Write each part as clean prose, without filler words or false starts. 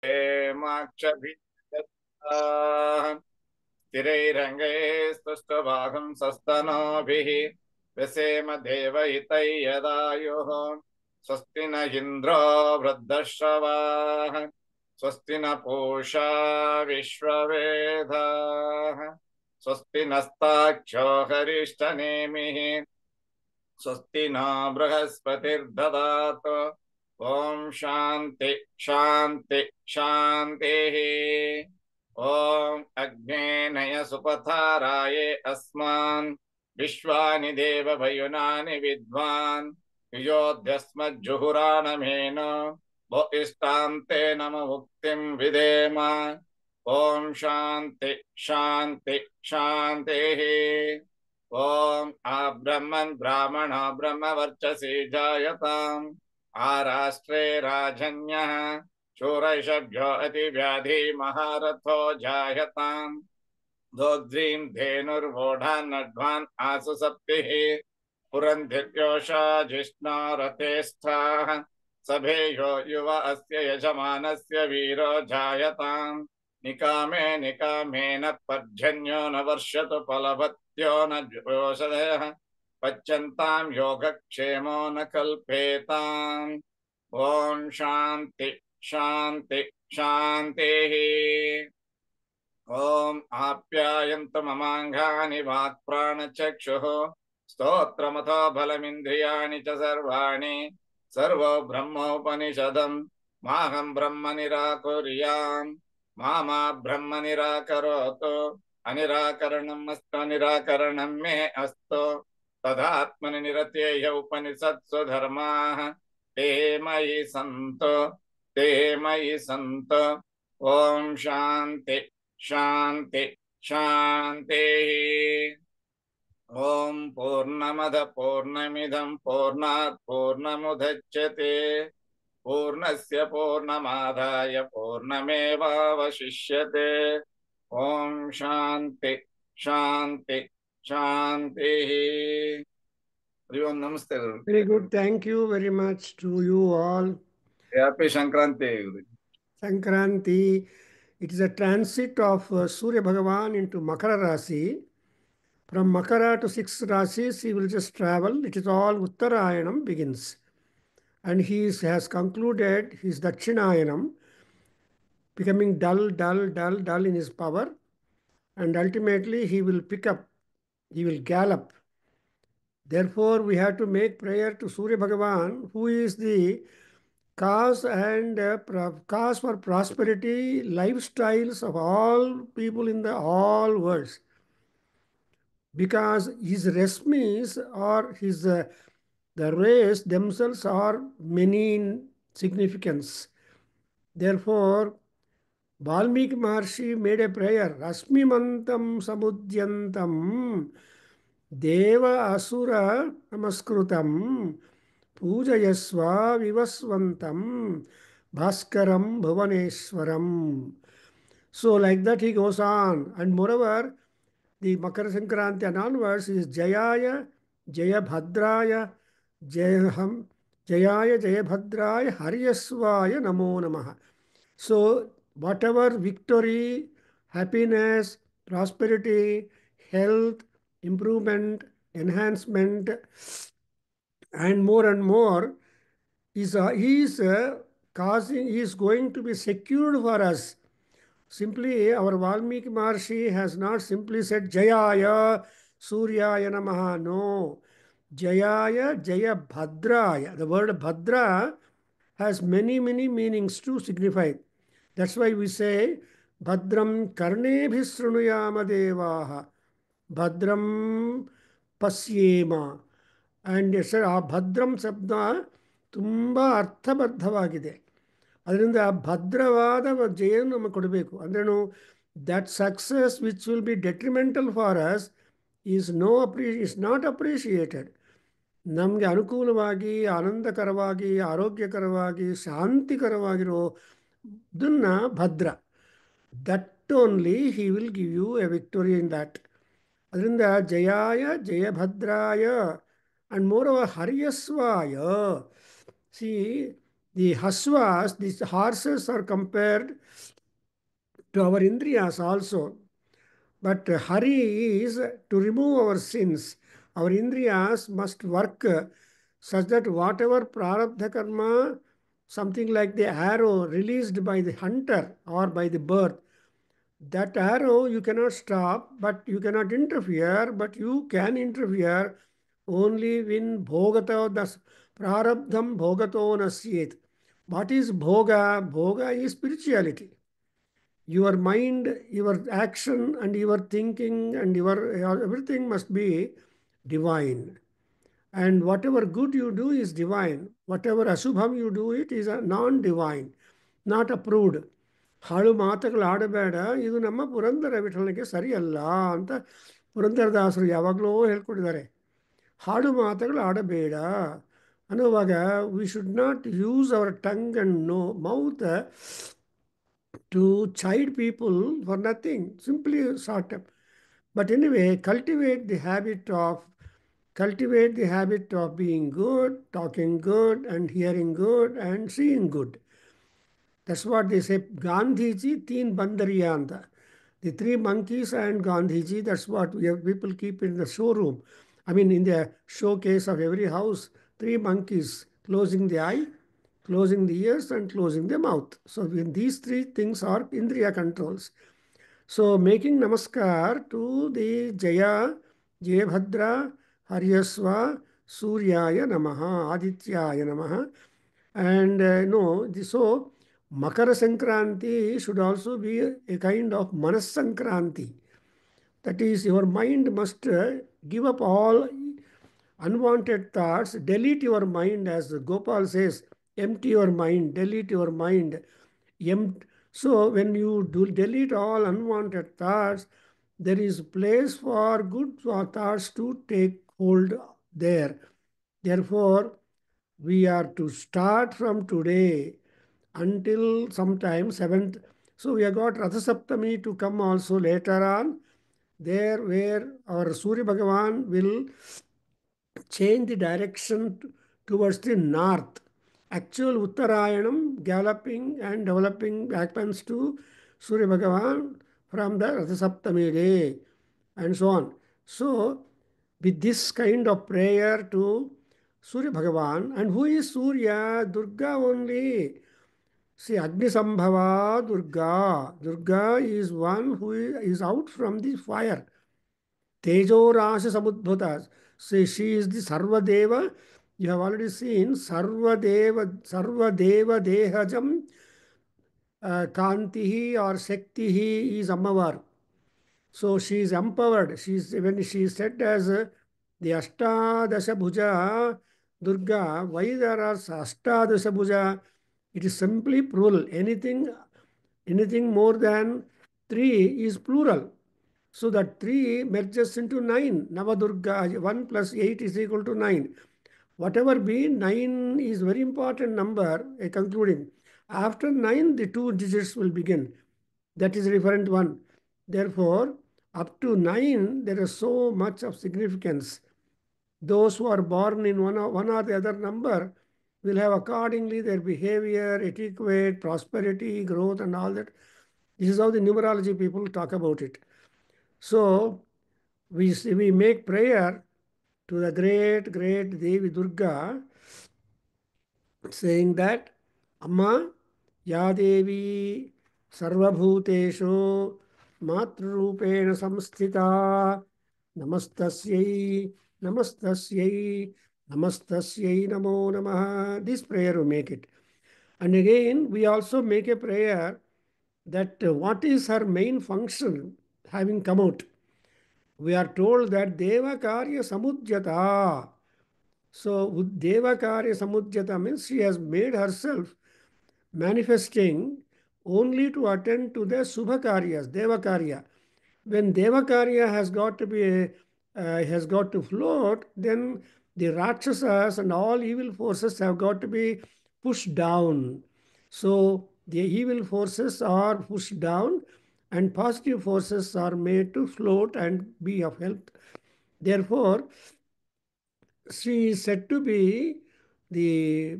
हेमाक्षभिः स्थिरैरङ्गैस्तुष्टुभागं सस्तनोभिः व्यसेम देवहितै यदायुः स्वस्ति न इन्द्रो वृद्धश्रवाः स्वस्ति न पूषा विश्ववेदाः स्वस्ति नस्ताक्षो हरिष्ठनेमिः स्वस्ति न बृहस्पतिर्ददातु ॐ शान्ति शान्ति शान्तिः ॐ अग्ने नय सुपथाराये अस्मान् विश्वानि देवभयुनानि विद्वान् युयोध्यस्मज्जुहुराणमेन वो इष्टान्ते नम मुक्तिं विधेम ॐ शान्ति शान्ति शान्तिः ॐ आब्रह्मन् ब्राह्मणो ब्रह्मवर्चसि जायताम् आराष्ट्रे राजन्यः शूरैषभ्यो अतिव्याधि महारथो जायताम् दोग्ध्रीं धेनुर्वोढान्नड्वान् आसु सप्तिः पुरन्धिर्योषा जिष्णो रथे स्थाः सभेयो युव अस्य यजमानस्य वीरो जायताम् निकामे निकामेन पर्जन्यो न वर्षतु फलवत्यो न जोषधयः पच्यन्तां योगक्षेमो न कल्पेताम् ॐ शान्ति शान्ति शान्तिः ॐ आप्यायन्तु ममाङ्गानि वाक्प्राणचक्षुः स्तोत्रमथो बलमिन्द्रियाणि च सर्वाणि सर्वो ब्रह्मोपनिषदम् माहं ब्रह्म निराकुर्याम् मा ब्रह्म निराकरोतु अनिराकरणम् अस्तु निराकरणं मे अस्तु तदात्मनि निरतेय उपनिषत्सु धर्माः ते मयि सन्तु ते मयि सन्तु ॐ शान्ति शान्ति शान्तिः ॐ पूर्णमद पूर्णमिदं पूर्णात् पूर्णमुदच्यते पूर्णस्य पूर्णमादाय पूर्णमेवावशिष्यते ॐ शान्ति शान्ति शान्तिः हरि ओम नमस्ते गुरु Very good. Thank you very much to you all. Happy Sankranti Guru. Sankranti. It is a transit of Surya Bhagavan into Makara Rasi. From Makara to 6 Rasis, he will just travel. It is all Uttarayanam begins. And has concluded his Dakshinayanam, becoming dull, dull, dull, dull in his power. And ultimately, he will pick up, he will gallop. Therefore, we have to make prayer to Surya Bhagavan, who is the cause and cause for prosperity, lifestyles of all people in the all worlds. Because his resmis or his the rays themselves are many in significance. Therefore, Valmiki Maharshi made a prayer, Rasmi Mantam Samudyantam Deva Asura Namaskrutam Pujayasva Vivasvantam Bhaskaram Bhuvaneshwaram. So like that he goes on. And moreover, the Makara Sankranti and onwards is Jayaya, Jaya Bhadraya, Jayaham, Jayaya, Jaya Bhadraya, Haryasvaya Namo Namaha. So whatever victory, happiness, prosperity, health, improvement, enhancement, and more he is causing, he is going to be secured for us. Simply, our Valmiki Maharshi has not simply said Jayaya Suryaya Namaha. No. Jayaya Jaya Bhadraya. The word Bhadra has many, many meanings to signify. That's why we say Bhadram Karnebhi Srunuyama Devaha. Bhadram Pasyema. And sir ಆ ಭದ್ರಂ ಶಬ್ದ ತುಂಬ ಅರ್ಥಬದ್ಧವಾಗಿದೆ. ಅದರಿಂದ ಭದ್ರವಾದ ಜಯವನ್ನು ನಮಗೆ ಕೊಡಬೇಕು. ಅಂದ್ರೇನು, that success which will be detrimental for us is not appreciated. ನಮಗೆ ಅನುಕೂಲವಾಗಿ, ಆನಂದಕರವಾಗಿ, ಆರೋಗ್ಯಕರವಾಗಿ, ಶಾಂತಿಕರವಾಗಿರೋದನ್ನು ಭದ್ರ, that only he will give you a victory in that. ಅದರಿಂದ ಜಯಾಯ ಜಯಭದ್ರಾಯ and moreover Haryasvaya. See, The hasvas, these horses are compared to our indriyas also. But hari is to remove our sins. Our indriyas must work such that whatever prarabdha karma, something like the arrow released by the hunter or by the bird, that arrow you cannot stop, but you cannot interfere, but you can interfere only when bhogata das prarabdham bhogato nasyet. What is bhoga? Bhoga is spirituality. Your mind, your action, and your thinking, and your everything must be divine. And whatever good you do is divine. Whatever asubham you do, it is a non-divine, not approved. ಹಾಳು ಮಾತುಗಳು ಆಡಬೇಡ, ಇದು ನಮ್ಮ ಪುರಂದರ ವಿಠಲನಿಗೆ ಸರಿಯಲ್ಲ ಅಂತ ಪುರಂದರದಾಸರು ಯಾವಾಗಲೂ ಹೇಳ್ಕೊಟ್ಟಿದ್ದಾರೆ. ಹಾಡು ಮಾತುಗಳು ಆಡಬೇಡ ಅನ್ನುವಾಗ we should not use our tongue and no mouth to chide people for nothing, simply sort of. But anyway, cultivate the habit of being good, talking good, and hearing good, and seeing good. That's what they say. Gandhiji, teen bandariyanta. The three monkeys and Gandhiji, that's what people keep in the showroom. I mean, in the showcase of every house, three monkeys closing the eye, closing the ears, and closing the mouth. So when these three things are indriya controls. So making namaskar to the Jaya, Jayabhadra, Haryasva, Suryaya Namaha, Adityaya Namaha. And no, so Makara Sankranti should also be a kind of Manas Sankranti. That is, your mind must give up all unwanted thoughts, delete your mind, as Gopal says, empty your mind, delete your mind. So when you do delete all unwanted thoughts, there is place for good thoughts to take hold there. Therefore, we are to start from today until sometime 7th. So we have got Ratha Saptami to come also later on, there where our Surya Bhagavan will change the direction towards the north. Actual Uttarayanam galloping and developing happens to Surya Bhagavan from the Ratha Saptami day and so on. So with this kind of prayer to Surya Bhagavan, and who is Surya? Durga only. See, Agni Sambhava Durga. Durga is one who is out from the fire. Tejo Rasa Samudbhuta. See, she is the Sarvadeva. You have already seen Sarvadeva Dehajam Kantihi or Shaktihi is Ammavar. So she is empowered. When she is said as the Ashtadasha Bhuja Durga, why there are Ashtadasha Bhuja? It is simply plural. Anything more than 3 is plural. So that 3 merges into 9. Navadurga, 1 plus 8 is equal to 9. Whatever be, 9 is very important number, concluding. After 9, the 2 digits will begin. That is referent 1. Therefore, up to 9, there is so much of significance. Those who are born in one or the other number will have accordingly their behavior, etiquette, prosperity, growth, and all that. This is how the numerology people talk about it. So we make prayer to the great Devi Durga, saying that Amma Ya Devi Sarvabhuteshu Matrurupena Samsthita Namastasyai Namastasyai Namastasyai Namo Namaha. This prayer we make it. And again, we also make a prayer that what is her main function having come out. We are told that Deva Karya Samudjata. So Deva Karya Samudjata means she has made herself manifesting only to attend to the Subha Karyas, Deva Karya. When Deva Karya has got to float, then the Rakshasas and all evil forces have got to be pushed down. So the evil forces are pushed down and positive forces are made to float and be of help. Therefore, she is said to be the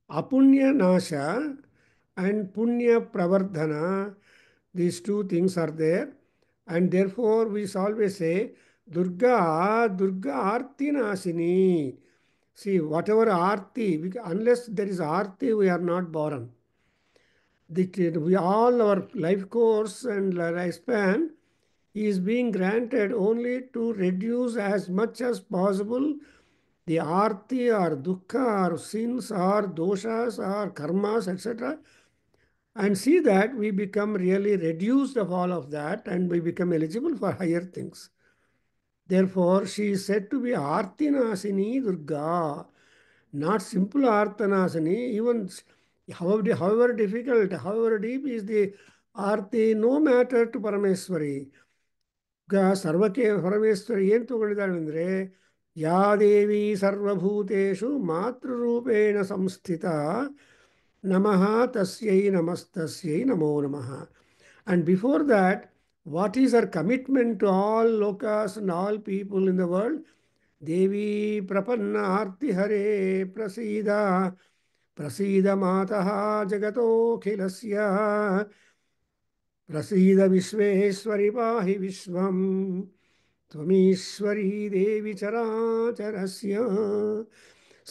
Apunya Nasha and Punya Pravardhana, these two things are there. And therefore, we always say, Durga, Durga Arti Nasini. See, whatever Arti, unless there is Arti, we are not born. We all, our life course and lifespan is being granted only to reduce as much as possible the arti or dukkha or sins or doshas or karmas, etc. And see that we become really reduced of all of that and we become eligible for higher things. Therefore, she is said to be Artinasini Durga, not simple Artanasini, even however difficult, however deep is the Arti, no matter to Parameswari. ಈಗ ಸರ್ವಕ್ಕೆ ಪರಮೇಶ್ವರಿ ಏನು ತಗೊಂಡಿದ್ದಾಳೆ ಅಂದರೆ ಯಾ ದೇವಿ ಸರ್ವಭೂತೇಷು ಮಾತೃರೂಪೇಣ ಸಂಸ್ಥಿತ ನಮಃ ತಸ್ಯೈ ನಮಸ್ತಸ್ಯೈ ನಮೋ ನಮಃ. And before that, what is her commitment to all lokas and all people in the world? Devi prapanna arti hare prasida prasida mataha jagato khilasya प्रसीद विश्वेश्वरि पाहि विश्वं त्वमीश्वरी देवी चराचरस्य.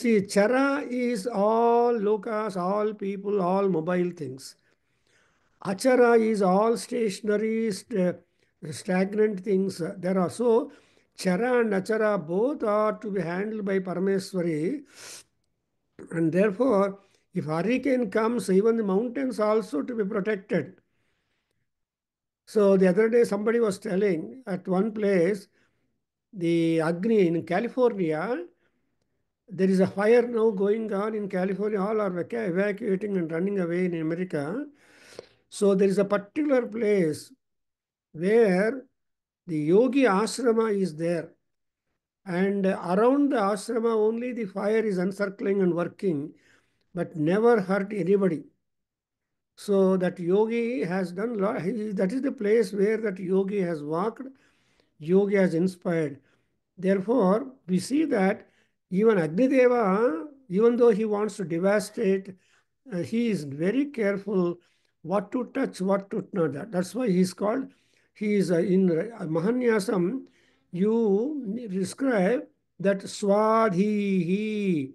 See, chara is all lokas, all people, all mobile things. Achara is all stationary, stagnant things. There are so chara and achara both are to be handled by Parameswari, and therefore, if hurricane comes, even the mountains also to be protected. So the other day somebody was telling at one place, the Agni in California, there is a fire now going on in California. All are evacuating and running away in America. So there is a particular place where the yogi ashrama is there. And around the ashrama only the fire is encircling and working, but never hurt anybody. So that yogi has done, that is the place where that yogi has walked, yogi has inspired. Therefore, we see that even Agnideva, even though he wants to devastate, he is very careful what to touch, what to not. That's why he is called, he is in Mahanyasam, you describe that Swadhihi.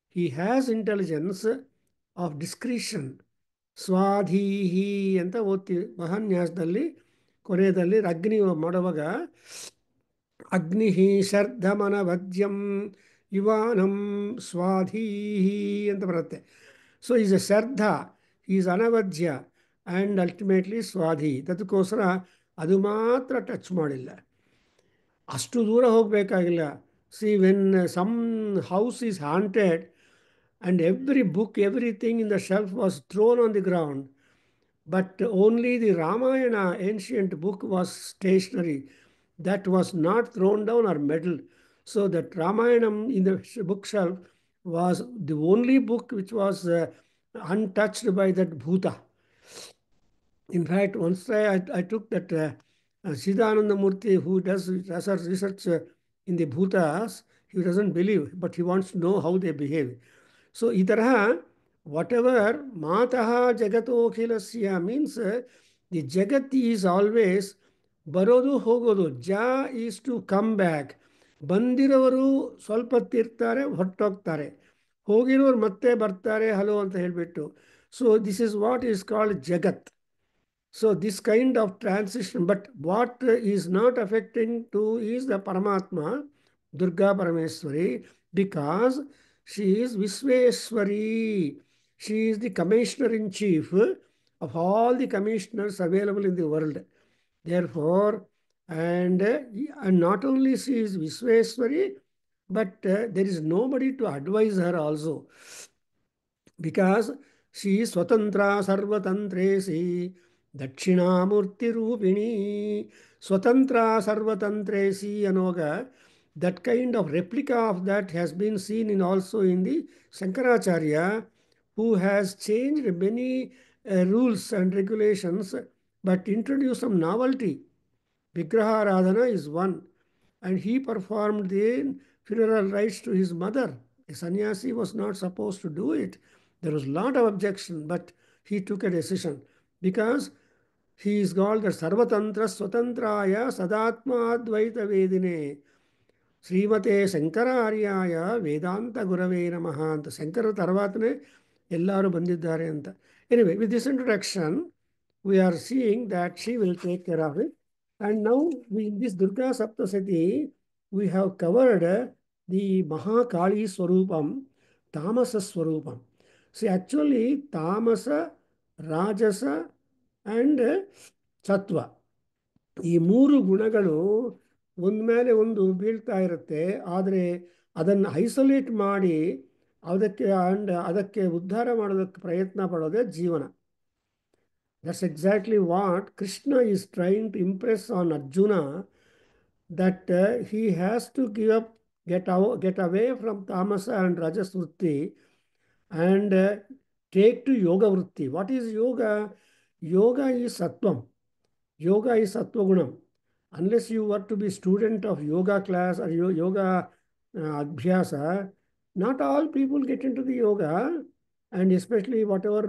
He has intelligence of discretion. ಸ್ವಾಧೀಹಿ ಅಂತ ಓದ್ತೀವಿ ಮಹಾನ್ಯಾಸದಲ್ಲಿ. ಕೊನೆಯಲ್ಲಿ ಅಗ್ನಿ ಮಾಡುವಾಗ ಅಗ್ನಿ ಶರ್ಧಮನವದ್ಯಂ ಯುವಾನಂ ಸ್ವಾಧೀಹಿ ಅಂತ ಬರುತ್ತೆ. So is a shraddha, is ಅನವದ್ಯ ಆ್ಯಂಡ್ ಅಲ್ಟಿಮೇಟ್ಲಿ ಸ್ವಾಧಿ. ಅದಕ್ಕೋಸ್ಕರ ಅದು ಮಾತ್ರ ಟಚ್ ಮಾಡಿಲ್ಲ, ಅಷ್ಟು ದೂರ ಹೋಗಬೇಕಾಗಿಲ್ಲ. See when some house is haunted and every book, everything in the shelf was thrown on the ground, but only the Ramayana ancient book was stationary. That was not thrown down or meddled. So that Ramayanam in the bookshelf was the only book which was untouched by that bhuta. In fact, once I took that Siddhananda Murthy, who does research in the bhutas, he doesn't believe, but he wants to know how they behave. So, ಈ ತರಹ whatever ಮಾತಃ ಜಗತೋಖಿಲಸ್ಯ means the jagat is always ಬರೋದು ಹೋಗೋದು. ಜ is to come back. ಬಂದಿರೋರು ಸ್ವಲ್ಪ ಹೊತ್ತಿರ್ತಾರೆ, ಹೊರಟೋಗ್ತಾರೆ. ಹೋಗಿರೋರು ಮತ್ತೆ ಬರ್ತಾರೆ hello ಅಂತ ಹೇಳಿಬಿಟ್ಟು. So this is what is called Jagat. So this kind of transition, but what is not affecting to is the Paramatma, Durga Parameswari, because she is Visveswari. She is the commissioner-in-chief of all the commissioners available in the world. Therefore, and not only she is Visveswari, but there is nobody to advise her also. Because she is Swatantra Sarvatantresi Dakshinamurti Rupini. Swatantra Sarvatantresi Anoga. That kind of replica of that has been seen in also in the Shankaracharya, who has changed many rules and regulations, but introduced some novelty. Vigraha Radhana is one, and he performed the funeral rites to his mother. A sannyasi was not supposed to do it, There was a lot of objection, but he took a decision because he is called the Sarvatantra Swatantraya Sadatma Advaita Vedine ಶ್ರೀಮತೆ ಶಂಕರಾರ್ಯಾಯ ವೇದಾಂತ ಗುರವೇ ನಮಃ ಅಂತ ಶಂಕರ తర్వాతనే ಎಲ್ಲರೂ ಬಂದಿದ್ದಾರೆ ಅಂತ. Anyway, with this introduction we are seeing that she will take care of it. And now in this Durga Saptasati, we have covered the Mahakali Swarupam, Tamasa Swarupam. See, actually, Tamasa, Rajasa, and Sattva. ಈ ಮೂರು ಗುಣಗಳು ಒಂದ ಮೇಲೆ ಒಂದು ಬೀಳ್ತಾ ಇರುತ್ತೆ. ಆದರೆ ಅದನ್ನು ಐಸೋಲೇಟ್ ಮಾಡಿ ಅದಕ್ಕೆ ಉದ್ಧಾರ ಮಾಡೋದಕ್ಕೆ ಪ್ರಯತ್ನ ಪಡೋದೇ ಜೀವನ. That's exactly what Krishna is trying to impress on Arjuna, that he has to get away from tamasa and rajas vritti and take to yoga vritti. What is yoga? Yoga is sattvam. Yoga is sattva gunam. Unless you were to be student of yoga class or yoga abhyasa, not all people get into the yoga, and especially whatever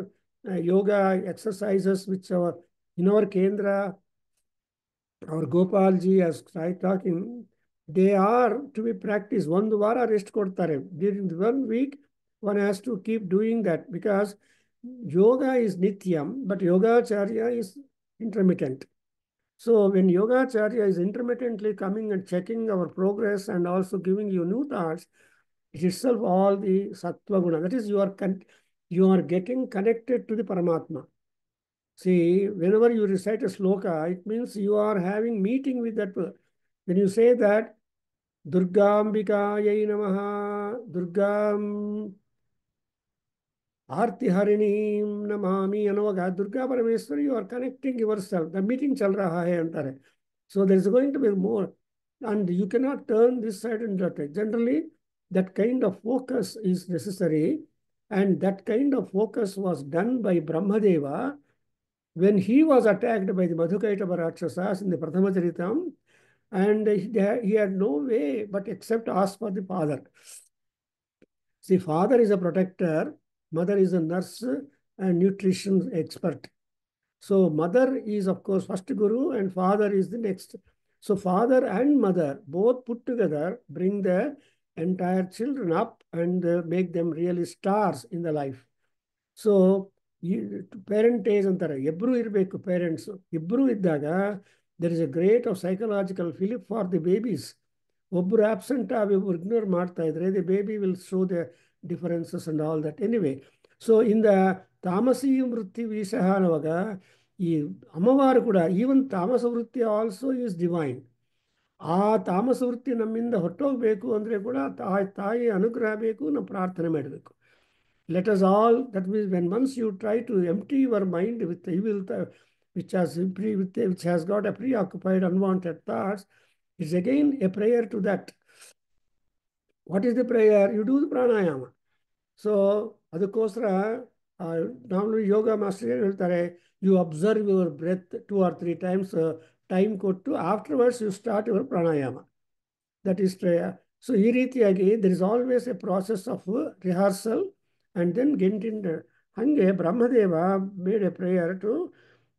yoga exercises which in our Kendra, our Gopalji has tried talking, they are to be practiced. One vara rest kodtare. During the 1 week, one has to keep doing that because yoga is nityam, but yogacharya is intermittent. So when Yogacharya is intermittently coming and checking our progress and also giving you new thoughts, it itself all the sattva guna. That is, you are getting connected to the Paramatma. See, whenever you recite a sloka, it means you are having meeting with that. When you say that, Durgambikayai Namaha, Durgam Arti Harinim Namami Anavaga, Durga Parameswari, you are connecting yourself. The meeting chal raha hai antare. So there is going to be more. And you cannot turn this side and that side. Generally, that kind of focus is necessary. And that kind of focus was done by Brahmadeva when he was attacked by the Madhukaitava Rakshasas in the Prathama Charitam. And he had no way but except ask for the father. See, father is a protector, mother is a nurse and nutrition expert. So mother is, of course, first guru and father is the next. So father and mother both put together bring the entire children up and make them really stars in the life. So parentage ಅಂತಾರೆ, ಇಬ್ರು ಇರಬೇಕು parents. ಇಬ್ರು ಇದ್ದಾಗ there is a great of psychological fillip for the babies. ಒಬ್ಬರು absent ಆಗಿ ಒಬ್ಬರು ignore ಮಾಡ್ತಾ ಇದ್ರೆ the baby will show the differences and all that. Anyway, so in the ತಾಮಸಿ ವೃತ್ತಿ ವಿಷಯ ಅನ್ನುವಾಗ ಈ ಅಮ್ಮವಾರು ಕೂಡ ಈವನ್ ತಾಮಸ ವೃತ್ತಿ ಆಲ್ಸೋ ಈಸ್ ಡಿವೈನ್. ಆ ತಾಮಸ ವೃತ್ತಿ ನಮ್ಮಿಂದ ಹೊಟ್ಟೋಗ್ಬೇಕು ಅಂದರೆ ಕೂಡ ತಾಯಿ ಅನುಗ್ರಹ ಬೇಕು, ನಾವು ಪ್ರಾರ್ಥನೆ ಮಾಡಬೇಕು. Let us all, that means when once you try to empty your mind with evil, which has got a preoccupied, unwanted thoughts, it's again a prayer to that. What is the prayer? You do the pranayama. So, ಅದಕ್ಕೋಸ್ಕರ normally yoga master ಏನು ಹೇಳ್ತಾರೆ, you observe your breath 2 or 3 times, time ಕೊಟ್ಟು afterwards you start your pranayama. That is prayer. So, ಈ ರೀತಿಯಾಗಿ there is always a process of rehearsal and then get into. ಹಂಗೆ Brahmadeva made a prayer to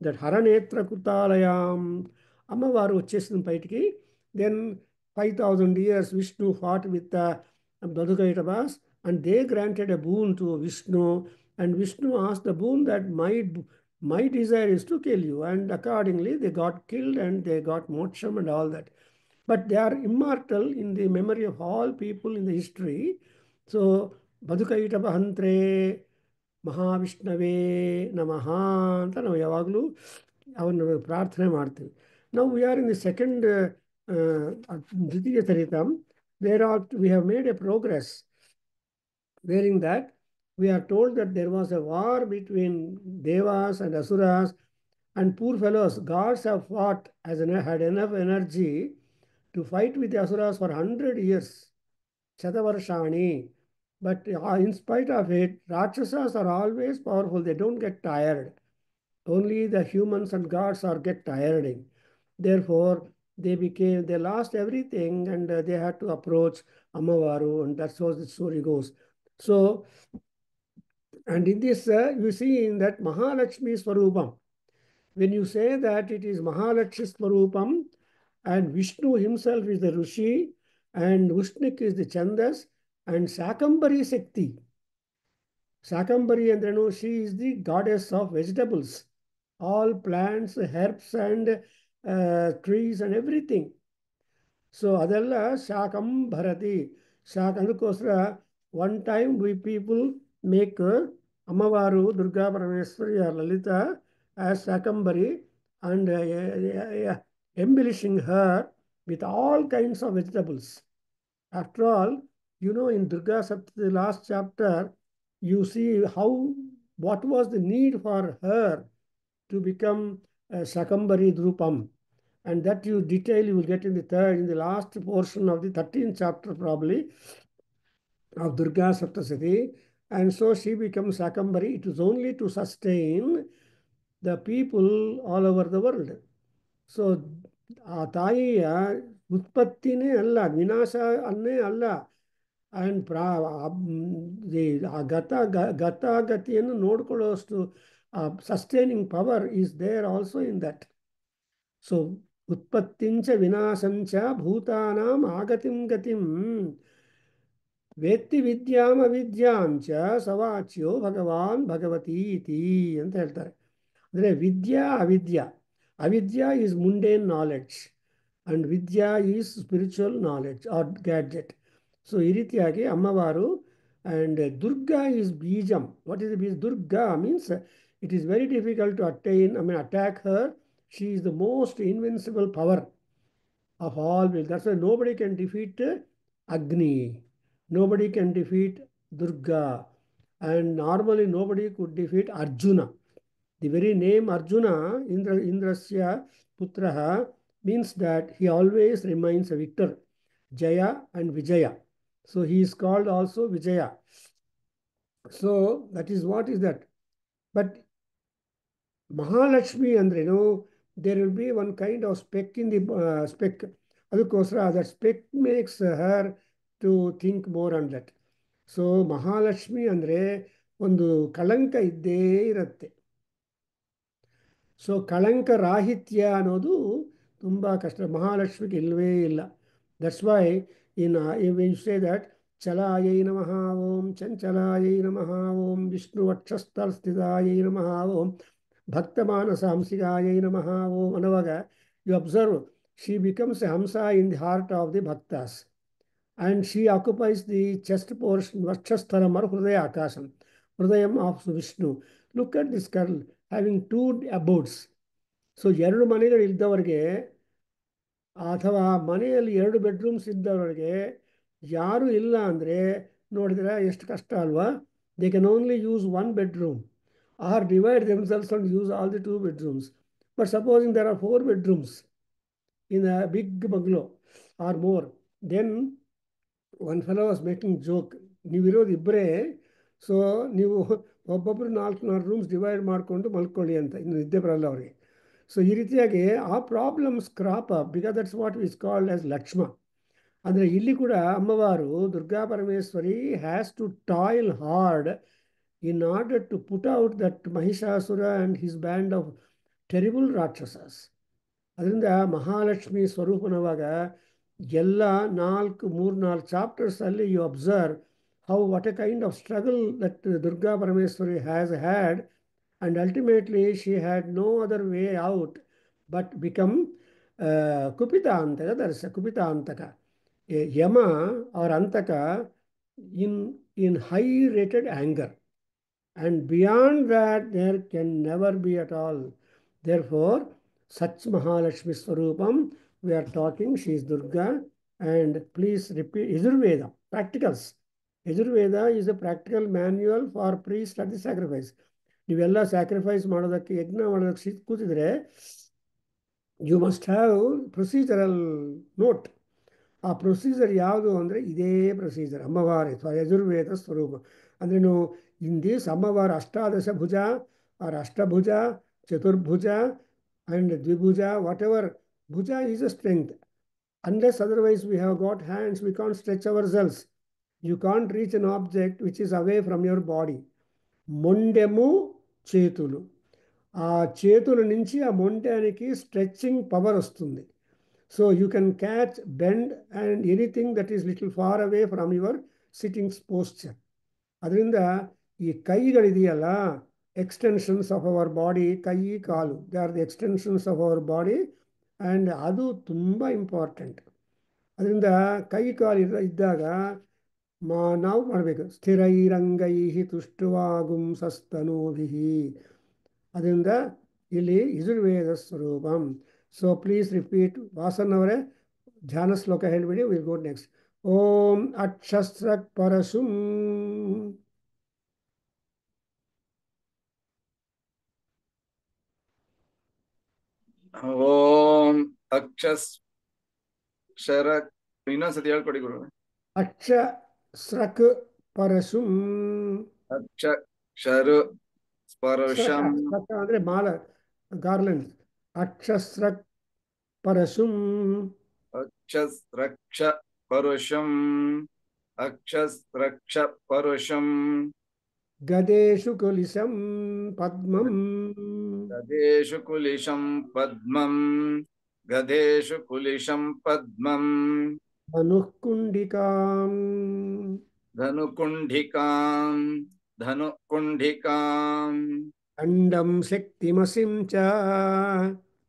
that ಹರನೇತ್ರ ಕೃತಾಲಯಂ, అమ్మవారు వచ్చేసిన బయటికి. Then 5,000 years Vishnu fought with the Madhukaitavas and they granted a boon to Vishnu, and Vishnu asked the boon that my desire is to kill you, and accordingly they got killed and they got moksham and all that. But they are immortal in the memory of all people in the history. So Madhukaitava Hantre Mahavishnave Namaha ಅಂತ ನಾವು ಯಾವಾಗಲೂ ಅವನು ಪ್ರಾರ್ಥನೆ ಮಾಡ್ತೀವಿ. Now we are in the second Dvitiya Charitam, where we have made a progress, wherein that we are told that there was a war between Devas and Asuras, and poor fellows, gods have fought, had enough energy to fight with the Asuras for 100 years, Shatavarshani. But in spite of it, Rakshasas are always powerful, they don't get tired. Only the humans and gods get tiring. Therefore, they lost everything and they had to approach Amavaru, and that's how the story goes. So, And in this, you see in that Mahalakshmi Swarupam, when you say that it is Mahalakshmi Swarupam and Vishnu himself is the Rishi and Ushnik is the Chandas and Shakambari Shakti. Shakambari and she is the goddess of vegetables, all plants, herbs and trees and everything. So ಅದೆಲ್ಲ ಶಾಕಂ ಭರತಿ ಶಾಕ್ ಅದಕ್ಕೋಸ್ಕರ one time we people make ಅಮ್ಮವಾರು Durga Parameshwari or Lalitha as Shakambari and embellishing her with all kinds of vegetables. After all, in Durga Saptati, the last chapter, you see what was the need for her to become Shakambari Drupam. And that you will get in the last portion of the 13th chapter probably of Durga Saptasati. And so she becomes Shakambari. It is only to sustain the people all over the world. So ಆ ತಾಯಿಯ ಉತ್ಪತ್ತಿನೇ ಅಲ್ಲ, ವಿನಾಶ ಅನ್ನೇ ಅಲ್ಲ. And ಗತಾಗತಿಯನ್ನು ನೋಡ್ಕೊಳ್ಳೋಷ್ಟು sustaining power is there also in that. So ಉತ್ಪತ್ತಿಂಚ ವಿನಾಶಂಚ ಭೂತಾನಾಂ ಆಗತಿಂ ಗತಿಂ ವೇತ್ತಿ ವಿದ್ಯಾಂ ಅವಿದ್ಯಾಂಚ ಸವಾಚ್ಯೋ ಭಗವಾನ್ ಭಗವತಿ ಇತಿ ಅಂತ ಹೇಳ್ತಾರೆ. ಅಂದರೆ ವಿದ್ಯಾ ಅವಿದ್ಯಾ. Avidya is mundane knowledge and vidya is spiritual knowledge or gadget. So ಈ ರೀತಿಯಾಗಿ ಅಮ್ಮವಾರು and Durga is Bijam. What is the Bijam? Durga means it is very difficult to attack her. She is the most invincible power of all will. That's why nobody can defeat Agni. Nobody can defeat Durga. And normally nobody could defeat Arjuna. The very name Arjuna, Indrasya Putraha, means that he always remains a victor. Jaya and Vijaya. So he is called also Vijaya. So that is what is that. But Mahalakshmi andrenu, there will be one kind of speck in the speck. Adukosra, that speck makes her to think more on that. So Mahalakshmi andre ಒಂದು ಕಳಂಕ ಇದ್ದೇ ಇರುತ್ತೆ. So ಕಳಂಕ ರಾಹಿತ್ಯ ಅನ್ನೋದು ತುಂಬ ಕಷ್ಟ. ಮಹಾಲಕ್ಷ್ಮಿಗೆ ಇಲ್ಲವೇ ಇಲ್ಲ. That's why when you say that ಚಲಾಯೈ ನಮಃ ಓಂ ಚಂಚಲಾಯೈ ನಮಃ ಓಂ ವಿಷ್ಣು ವಕ್ಷಸ್ಥಸ್ಥಿತಾಯೈ ನಮಃ ಓಂ ಭಕ್ತಮಾನಸಾಂಸಿಕಾಯೈ ನಮಃ ಓಂ ಅನ್ನುವಾಗ you observe she becomes a hamsa in the heart of the bhaktas and she occupies the chest portion, Vakshasthalam or Hridaya Akasham, Hridayam of Vishnu. Look at this girl having two abodes. So ಎರಡು ಮನೆಗಳು ಇದ್ದವರಿಗೆ ಅಥವಾ ಮನೆಯಲ್ಲಿ 2 bedrooms ಇದ್ದವರಿಗೆ ಯಾರು ಇಲ್ಲ ಅಂದರೆ ನೋಡಿದ್ರೆ ಎಷ್ಟು ಕಷ್ಟ ಅಲ್ವಾ. They can only use 1 bedroom or divide themselves and use all the 2 bedrooms. But supposing there are 4 bedrooms in a big bungalow or more, then one fellow was making joke, ನೀವಿರೋದು ಇಬ್ಬರೇ, ಸೊ ನೀವು ಒಬ್ಬೊಬ್ಬರು 4 rooms divide ಮಾಡಿಕೊಂಡು ಮಲ್ಕೊಳ್ಳಿ ಅಂತ, ಇನ್ನು ನಿದ್ದೆ ಬರಲ್ಲ ಅವರಿಗೆ. ಸೊ ಈ ರೀತಿಯಾಗಿ ಆ problems crop up because that's what is called as Lakshmi. ಅಂದರೆ ಇಲ್ಲಿ ಕೂಡ ಅಮ್ಮವಾರು Durga Parameshwari has to toil hard in order to put out that Mahishasura and his band of terrible rakshasas. ಅದರಿಂದ ಮಹಾಲಕ್ಷ್ಮಿ ಸ್ವರೂಪನವಾಗ ಎಲ್ಲ 3-4 ಚಾಪ್ಟರ್ಸಲ್ಲಿ you observe how what a kind of struggle that Durga Parameshwari has had. And ultimately, she had no other way out but become Kupita Antaka. That is Kupita Antaka, a Yama or Antaka in high-rated anger. And beyond that, there can never be at all. Therefore, such Mahalakshmi Swarupam, we are talking, she is Durga. And please repeat Yajurveda, practicals. Yajurveda is a practical manual for priest at the sacrifice. ನೀವೆಲ್ಲ sacrifice ಮಾಡೋದಕ್ಕೆ, ಯಜ್ಞ ಮಾಡೋದಕ್ಕೆ ಕೂತಿದ್ರೆ you must have procedural note. ಆ procedure ಯಾವುದು ಅಂದರೆ ಇದೇ procedure ಅಮ್ಮವಾರ Yajurveda ಸ್ವರೂಪ. ಅಂದ್ರೇನು, ಇನ್ ದಿಸ್ ಅಮ್ಮವಾರ ಅಷ್ಟಾದಶ ಭುಜ ಆರ್ ಅಷ್ಟಭುಜ, ಚತುರ್ಭುಜ ಆ್ಯಂಡ್ ದ್ವಿಭುಜ, whatever bhuja is a strength. Unless otherwise we have got hands, we can't stretch ourselves. You can't reach an object which is away from your body. మొండెము చేతులు. ఆ చేతుల నుంచి ఆ మొండానికి స్ట్రెచ్చింగ్ పవర్ వస్తుంది. So you can catch, bend and anything that is little for away from your sitting posture. ಅದರಿಂದ ಈ ಕೈಗಳಿದೆಯಲ್ಲ, ಎಕ್ಸ್ಟೆನ್ಷನ್ಸ್ ಆಫ್ ಅವರ್ ಬಾಡಿ, ಕೈ ಕಾಲು, they are the extensions of our body and ಅದು ತುಂಬ ಇಂಪಾರ್ಟೆಂಟ್. ಅದರಿಂದ ಕೈ ಕಾಲು ಇದ್ದಾಗ ನಾವು ಮಾಡಬೇಕು, ಸ್ಥಿರೈರಂಗೈ ತುಷ್ಟುವಾಗುಂ ಸಸ್ತನೂಭಿ. ಅದರಿಂದ ಇಲ್ಲಿ ಯಜುರ್ವೇದ ಸ್ವರೂಪಂ. So please repeat. ವಾಸನ್ ಅವರೇ ಧ್ಯಾನ ಶ್ಲೋಕ ಹೇಳಿಬಿಡಿ, ವಿಲ್ ಗೋ ನೆಕ್ಸ್ಟ್. ಓಂ ಅಕ್ಷಸ್ರ ಪರಶುಂ. ಓಂ ಅಕ್ಷರ ಇನ್ನೊಂದ್ಸತಿ ಹೇಳ್ಕೊಡಿ ಗುರು. ಅಕ್ಷ ಸ್ರಕ್ ಪರಶುಂ. ಅಕ್ಷರು ಸ್ಪರ್ಶಂ. ಸ್ರಕ ಅಂದರೆ ಮಾಲ, ಗಾರ್ಲೆಂಡ್. ಅಕ್ಷಸ್ರಕ್ ಪರಶುಂ. ಅಕ್ಷಸ್ರಕ್ಷ ಪರುಷಂ. ಅಕ್ಷಸ್ರಕ್ಷ ಪರುಷಂ. ಗದೇಶು ಕುಲಿಶಂ ಪದ್ಮಂ. ಗದೇಶು ಕುಲಿಶಂ ಪದ್ಮಂ. ಗದೇಶು ಕುಲಿಶಂ ಪದ್ಮಂ. ಧನುಃಕುಂಡಿಕಾಂ. ಧನುಕುಂಡಿಕಾಂ. ಧನುಕುಂಡಿಕಾಂ. ದಂಡಂ ಶಕ್ತಿಮಸಿಂ ಚ.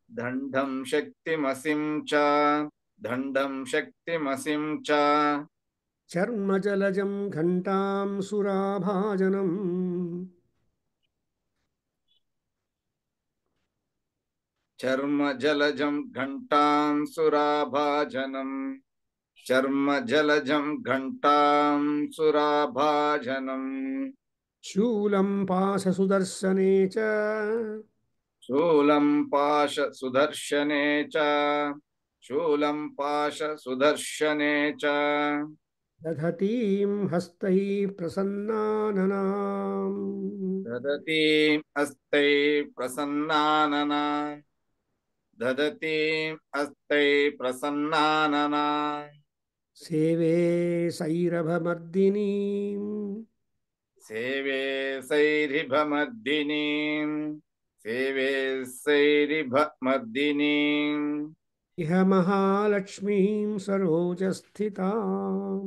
ದಂಡಂ ಶಕ್ತಿಮಸಿಂ ಚ. ದಂಡಂ ಶಕ್ತಿಮಸಿಂ ಚ. ಚರ್ಮಜಲಜಂ ಘಂಟಾಂ ಸುರಾಭಾಜನಂ. ಚರ್ಮ ಜಲಜಂ ಘಂಟಾಂ ಸುರಾಭಾಜನಂ. ಚರ್ಮ ಜಲಜಂ ಘಂಟಾಂ ಸುರಾಭಾಜನಂ. ಶೂಲಂ ಪಾಶ ಸುದರ್ಶನೇ ಚ. ಶೂಲಂ ಪಾಶ ಸುದರ್ಶನೇ ಚ. ಶೂಲಂ ಪಾಶ ಸುದರ್ಶನೇ ಚ. ದಧತೀಂ ಹಸ್ತೈ ಪ್ರಸನ್ನಾನನಾಂ. ದದತೀಂ ಹಸ್ತೈ ಪ್ರಸನ್ನಾನನ. ದದತೀಂ ಹಸ್ತೈ ಪ್ರಸನ್ನಾನನ. ಸೇವೆ ಸೈರಭಮರ್ದಿನೀಂ. ಸೇವೆ ಸೈರಿಭಮರ್ದಿನೀಂ. ಸೇವೆ ಸೈರಿಭಮರ್ದಿನೀಂ. ಇಹ ಮಹಾಲಕ್ಷ್ಮೀಂ ಸರೋಜಸ್ಥಿತಾಂ.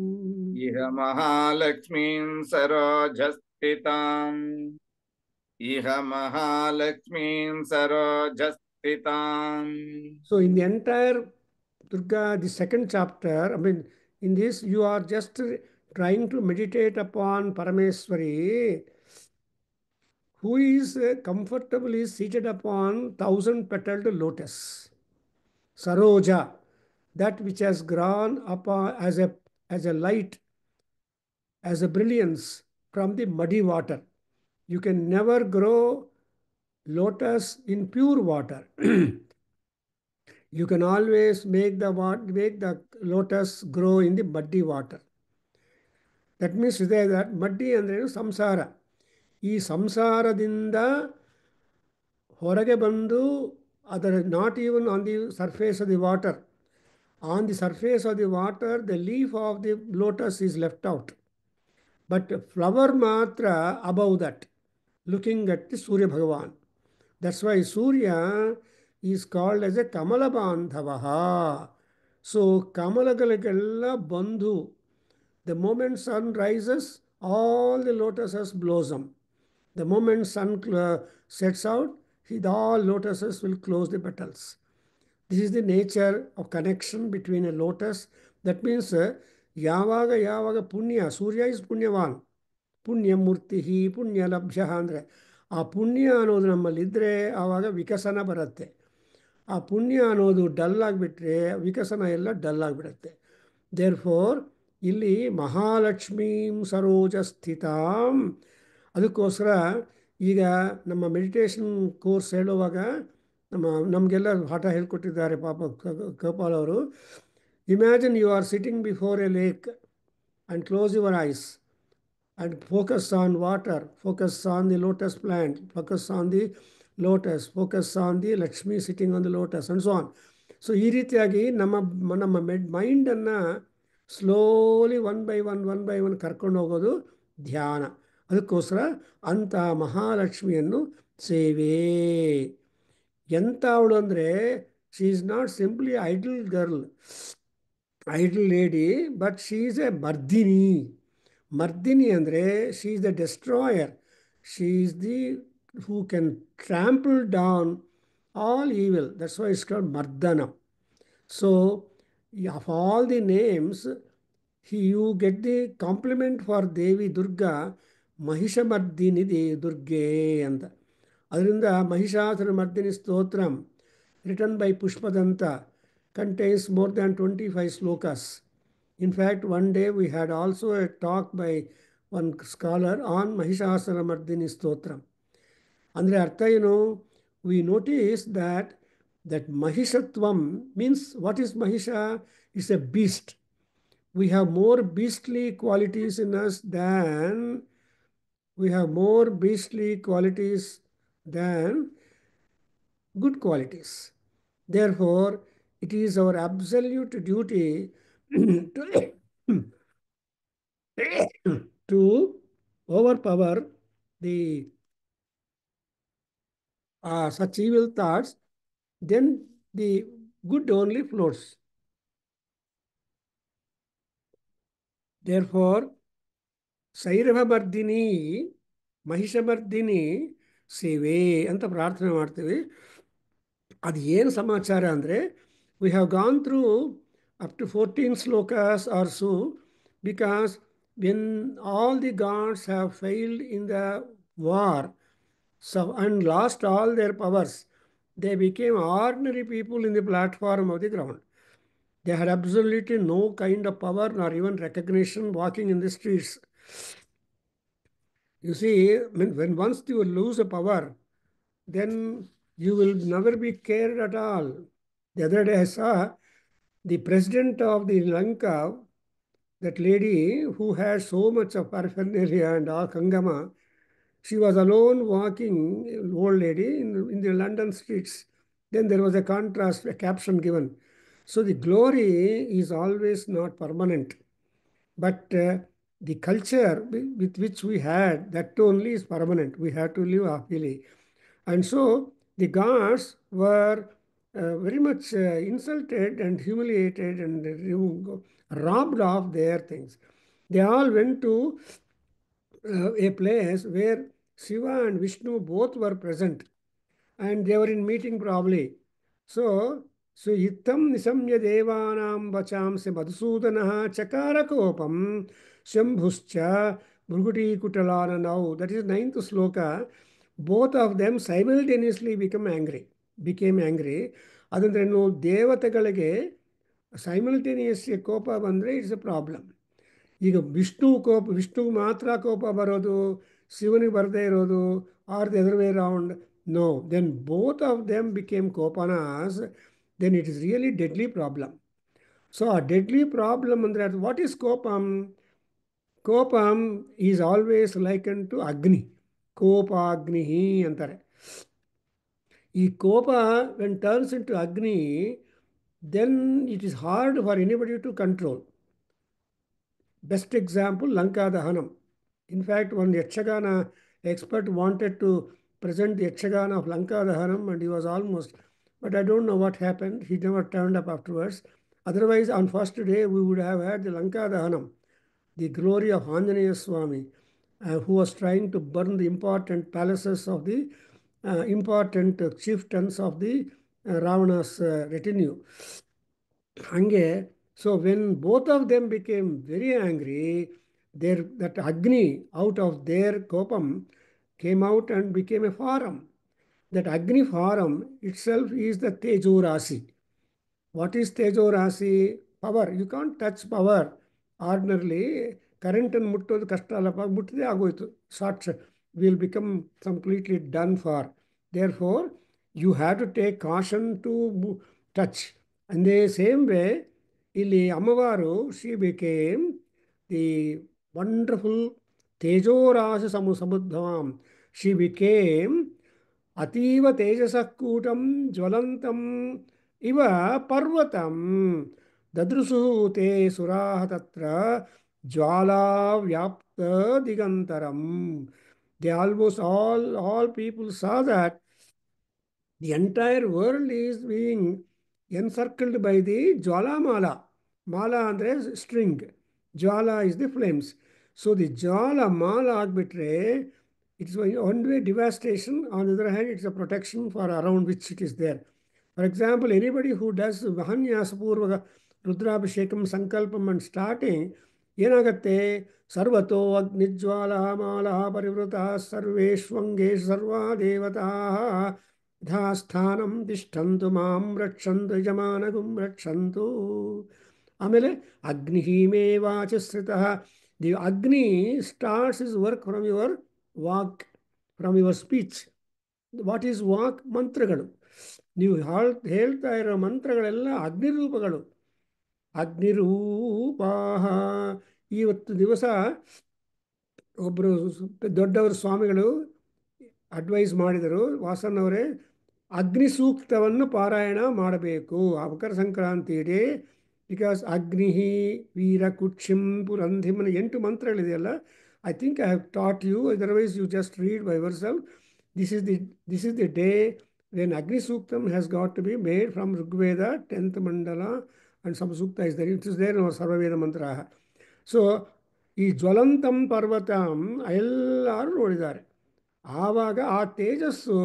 ಇಹ ಮಹಾಲಕ್ಷ್ಮೀಂ ಸರೋಜಸ್ಥಿತಾಂ. ಇಹ ಮಹಾಲಕ್ಷ್ಮೀಂ ಸರೋಜಸ್ಥಿತಾಂ. So in the entire Durga, the second chapter, I mean, in this you are just trying to meditate upon Parameswari, who is comfortably seated upon 1,000-petaled lotus. Saroja, that which has grown up as a light, as a brilliance from the muddy water. You can never grow lotus in pure water. You can always make the lotus grow in the muddy water. That means that muddy ಅಂದ್ರೆ ಸಂಸಾರ. ಈ ಸಂಸಾರದಿಂದ ಹೊರಗೆ ಬಂದು ಅದರ not even on the surface of the water. On the surface of the water the leaf of the lotus is left out. But flower ಮಾತ್ರ above that, looking at the Surya Bhagwan. That's why Surya is called as a Kamala Bandhavaha. So Kamalagalikella Bandhu. The moment sun rises, all the lotuses blossom. The moment sun sets out, all lotuses will close the petals. This is the nature of connection between a lotus. That means yavaga punya. Surya is punyavan. ಪುಣ್ಯಮೂರ್ತಿ ಪುಣ್ಯ ಲಭ್ಯ ಅಂದರೆ ಆ ಪುಣ್ಯ ಅನ್ನೋದು ನಮ್ಮಲ್ಲಿದ್ದರೆ ಆವಾಗ ವಿಕಸನ ಬರುತ್ತೆ. ಆ ಪುಣ್ಯ ಅನ್ನೋದು ಡಲ್ ಆಗಿಬಿಟ್ರೆ ವಿಕಸನ ಎಲ್ಲ ಡಲ್ ಆಗಿಬಿಡುತ್ತೆ. ದೇರ್ ಫೋರ್ ಇಲ್ಲಿ ಮಹಾಲಕ್ಷ್ಮೀಂ ಸರೋಜ ಸ್ಥಿತಾಂ. ಅದಕ್ಕೋಸ್ಕರ ಈಗ ನಮ್ಮ ಮೆಡಿಟೇಷನ್ ಕೋರ್ಸ್ ಹೇಳುವಾಗ ನಮಗೆಲ್ಲ ಪಾಠ ಹೇಳ್ಕೊಟ್ಟಿದ್ದಾರೆ ಪಾಪ ಗೋಪಾಲ್ ಅವರು. Imagine you are sitting before a lake and close your eyes and focus on water, focus on the lotus plant, focus on the lotus, focus on the Lakshmi sitting on the lotus and so on. So ಈ ರೀತಿಯಾಗಿ ನಮ್ಮ ಮೈಂಡನ್ನು slowly one by one ಕರ್ಕೊಂಡು ಹೋಗೋದು ಧ್ಯಾನ. ಅದಕ್ಕೋಸ್ಕರ ಅಂಥ ಮಹಾಲಕ್ಷ್ಮಿಯನ್ನು ಸೇವೆ. ಎಂಥ ಅವಳು ಅಂದರೆ, she is not simply idol girl, idol lady, but she is a mardini. ಮರ್ದಿನಿ ಅಂದರೆ she is the destroyer. She is the who can trample down all evil. That's why it's called Mardana. So, of all the names, you get the compliment for Devi Durga, Mahishamardini Devi Durge ಅಂತ. ಅದರಿಂದ Mahishasura Mardini Stotram written by Pushpadanta contains more than 25 slokas. In fact, one day we had also a talk by one scholar on Mahishasura Mardini Stotram. ಅಂದರೆ ಅರ್ಥ ಏನು? We notice that Mahishatvam means, what is Mahisha? It's a beast. We have more beastly qualities in us than good qualities. Therefore, it is our absolute duty to overpower the such evil thoughts, then the good only floats. Therefore, ಸೈರಭಮರ್ದಿನಿ Mahishamardini ಸೇವೆ ಅಂತ ಪ್ರಾರ್ಥನೆ ಮಾಡ್ತೀವಿ. ಅದು ಏನು ಸಮಾಚಾರ ಅಂದರೆ, we have gone through up to 14 slokas or so, because when all the gods have failed in the war and lost all their powers, they became ordinary people in the platform of the ground. They had absolutely no kind of power nor even recognition walking in the streets. You see, when once you lose a power, then you will never be cared at all. The other day I saw the president of the Lanka, that lady who had so much of paraphernalia and all Kangama. She was alone walking, old lady, in the London streets. Then there was a contrast, a caption given. So the glory is always not permanent. But the culture with which we had, that only is permanent. We had to live happily. And so the gods were very much insulted and humiliated and robbed of their things. They all went to a place where Shiva and Vishnu both were present, and they were in meeting probably. So itam nisamya devanam vachamse madhusudanaha chakarakopam shambhuscha bhruguti kutalananau. That is 9th sloka. Both of them simultaneously became angry. ಅದಂದ್ರೆ ದೇವತೆಗಳಿಗೆ simultaneous ಕೋಪ ಬಂದರೆ it's A problem. ಈಗ ವಿಷ್ಣುಗೆ ಮಾತ್ರ ಕೋಪ ಬರೋದು, ಶಿವನಿಗೆ ಬರದೇ ಇರೋದು, or the other way round. No, then both of them became ಕೋಪನಾಸ್. Then it is really deadly problem. So ಆ ಡೆಡ್ಲಿ ಪ್ರಾಬ್ಲಮ್ ಅಂದರೆ ಅದು ವಾಟ್ ಈಸ್ ಕೋಪಮ್? ಕೋಪಮ್ is always likened to agni. ಕೋಪಾಗ್ನಿ ಅಂತಾರೆ. ಈ ಕೋಪ when turns into agni, then it is hard for anybody to control. Best example, Lanka Dahanam. In fact, one Yakshagana expert wanted to present the Yakshagana of Lanka Dahanam, and he was almost, but I don't know what happened. He never turned up afterwards. Otherwise, on first day, we would have had the Lanka Dahanam, the glory of Anjaneya Swami, who was trying to burn the important palaces of the important chieftains of the Ravana's retinue. Hange, so when both of them became very angry, that Agni out of their kopam came out and became a forum. That Agni forum itself is the Tejo Rasi. What is Tejo Rasi? Power. You can't touch power ordinarily. Current and muttod kastalapa muttide agoitu. Such will become completely done for. Therefore, you have to take caution to touch. In the same way, Ili Amavaru, she became the wonderful Tejorasa Samusamuddham. She became Ativa Tejasakutam Jwalantam Iva Parvatam Dadrusu Te Suraha Tatra Jwala Digantaram. They almost all people saw that the entire world is being encircled by the Jwala Mala. Mala andre string. Jwala is the flames. So the Jwala Mala agbitre, it's one way devastation. On the other hand, it's a protection for around which it is there. For example, anybody who does Mahanyasapurvaga Rudrabhishekam Sankalpam and starting, Yenagate Sarvato Agnijwala Mala Parivrata Sarveshwange Sarva Devata ಯಥಾಸ್ಥಾನಂ ತಿಷ್ಠಂತು ಮಾಂ ರಕ್ಷಂತು ಯಜಮಾನಗುಂ ರಕ್ಷಂತು. ಆಮೇಲೆ ಅಗ್ನಿಮೇವಾಚಶ್ರಿತಃ. The ಅಗ್ನಿ starts is work from your walk, from your speech. What is walk? ಮಂತ್ರಗಳು. ನೀವು ಹೇಳ್ತಾ ಇರೋ ಮಂತ್ರಗಳೆಲ್ಲ ಅಗ್ನಿರೂಪಗಳು. ಅಗ್ನಿರೂಪಾ. ಇವತ್ತು ದಿವಸ ಒಬ್ಬರು ದೊಡ್ಡವರು ಸ್ವಾಮಿಗಳು ಅಡ್ವೈಸ್ ಮಾಡಿದರು, ವಾಸನ್ ಅವರೇ, ಅಗ್ನಿ ಸೂಕ್ತವನ್ನು ಪಾರಾಯಣ ಮಾಡಬೇಕು ಮಕರ ಸಂಕ್ರಾಂತಿ ಡೇ. ಬಿಕಾಸ್ ಅಗ್ನಿ ವೀರ ಕುಕ್ಷಿಂ ಪುರಂಧಿಮನ 8 ಮಂತ್ರಗಳಿದೆಯಲ್ಲ. I think I have taught you, otherwise you just read by yourself. This is the day when Agni Suktam has got to be made from Rigveda 10th Mandala and some Sukta is there. It is there in our Sarvaveda mantra. So ಈ ಜ್ವಲಂತಂ ಪರ್ವತಂ ಎಲ್ಲರೂ ನೋಡಿದ್ದಾರೆ. ಆವಾಗ ಆ ತೇಜಸ್ಸು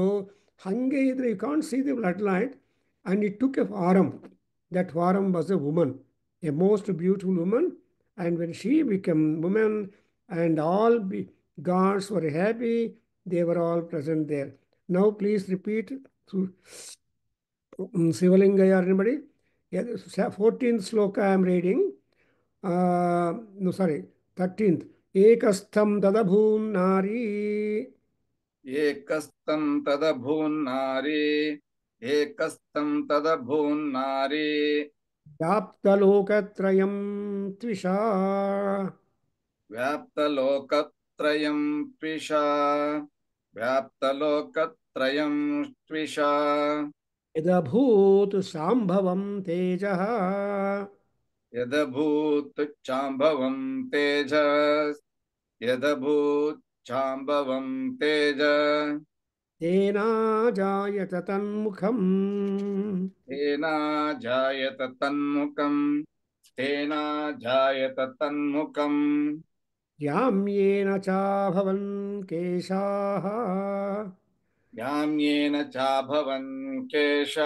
ಹಾಗೆ ಇದ್ರೆ you can't see the blood light. And it took a form. That form was a woman, a most beautiful woman. And when she become woman and all gods were happy, they were all present there. Now please repeat Sivalingaya, everybody. 14th sloka I am reading. No, sorry, 13th. Ekastham tadabhun nari. ಏಕಸ್ತಂ ತದಭೂನ್ನಾರಿ ಏಕಸ್ತಂ ತದಭೂನ್ನಾರಿ ವ್ಯಾಪ್ತಲೋಕತ್ರಯಂ ತ್ವಿಷಾ. ವ್ಯಾಪ್ತಲೋಕತ್ರಯಂ ತ್ವಿಷಾ ವ್ಯಾಪ್ತಲೋಕತ್ರಯಂ ತ್ವಿಷಾ ಯದಭೂತ್ ಶಾಂಭವಂ ತೇಜಃ. ಯದಭೂತ್ ಚಾಂಭವಂ ತೇಜಸ್ ಯದಭೂತ್ ಚಾಂಭವಂ ತೇಜ ತೇನಾ ಜಾಯತ ತನ್ಮುಖಂ. ತೇನಾ ಜಾಯತ ತನ್ಮುಖಂ ತೇನಾ ಜಾಯತ ತನ್ಮುಖಂ ಯಾಮ್ಯೇನ ಚಾಭವನ್ ಕೇಶಾಃ. ಯಾಮ್ಯೇನ ಚಾಭವನ್ ಕೇಶ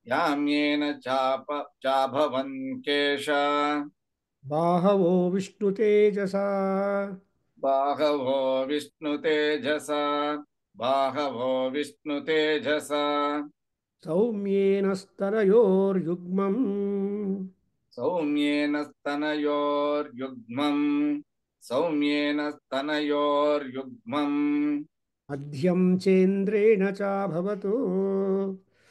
ಯಾಮ್ಯೇನ ಚಾಭವನ್ ಕೇಶ ಬಾಹವೋ ವಿಷ್ಣು ತೇಜಸಾ. ಬಾಹವೋ ವಿಷ್ಣು ತೇಜಸ ಬಾಹವೋ ವಿಷ್ಣು ತೇಜಸ ಸೌಮ್ಯೇನ ಸ್ತನಯೋರ್ಯುಗ್ಮಂ. ಸೌಮ್ಯೇನ ಸ್ತನಯೋರ್ಯುಗ್ಮಂ ಸೌಮ್ಯೇನ ಸ್ತನಯೋರ್ಯುಗ್ಮಂ ಮಧ್ಯಂ ಚೇಂದ್ರೇಣ ಚಾಭವತು.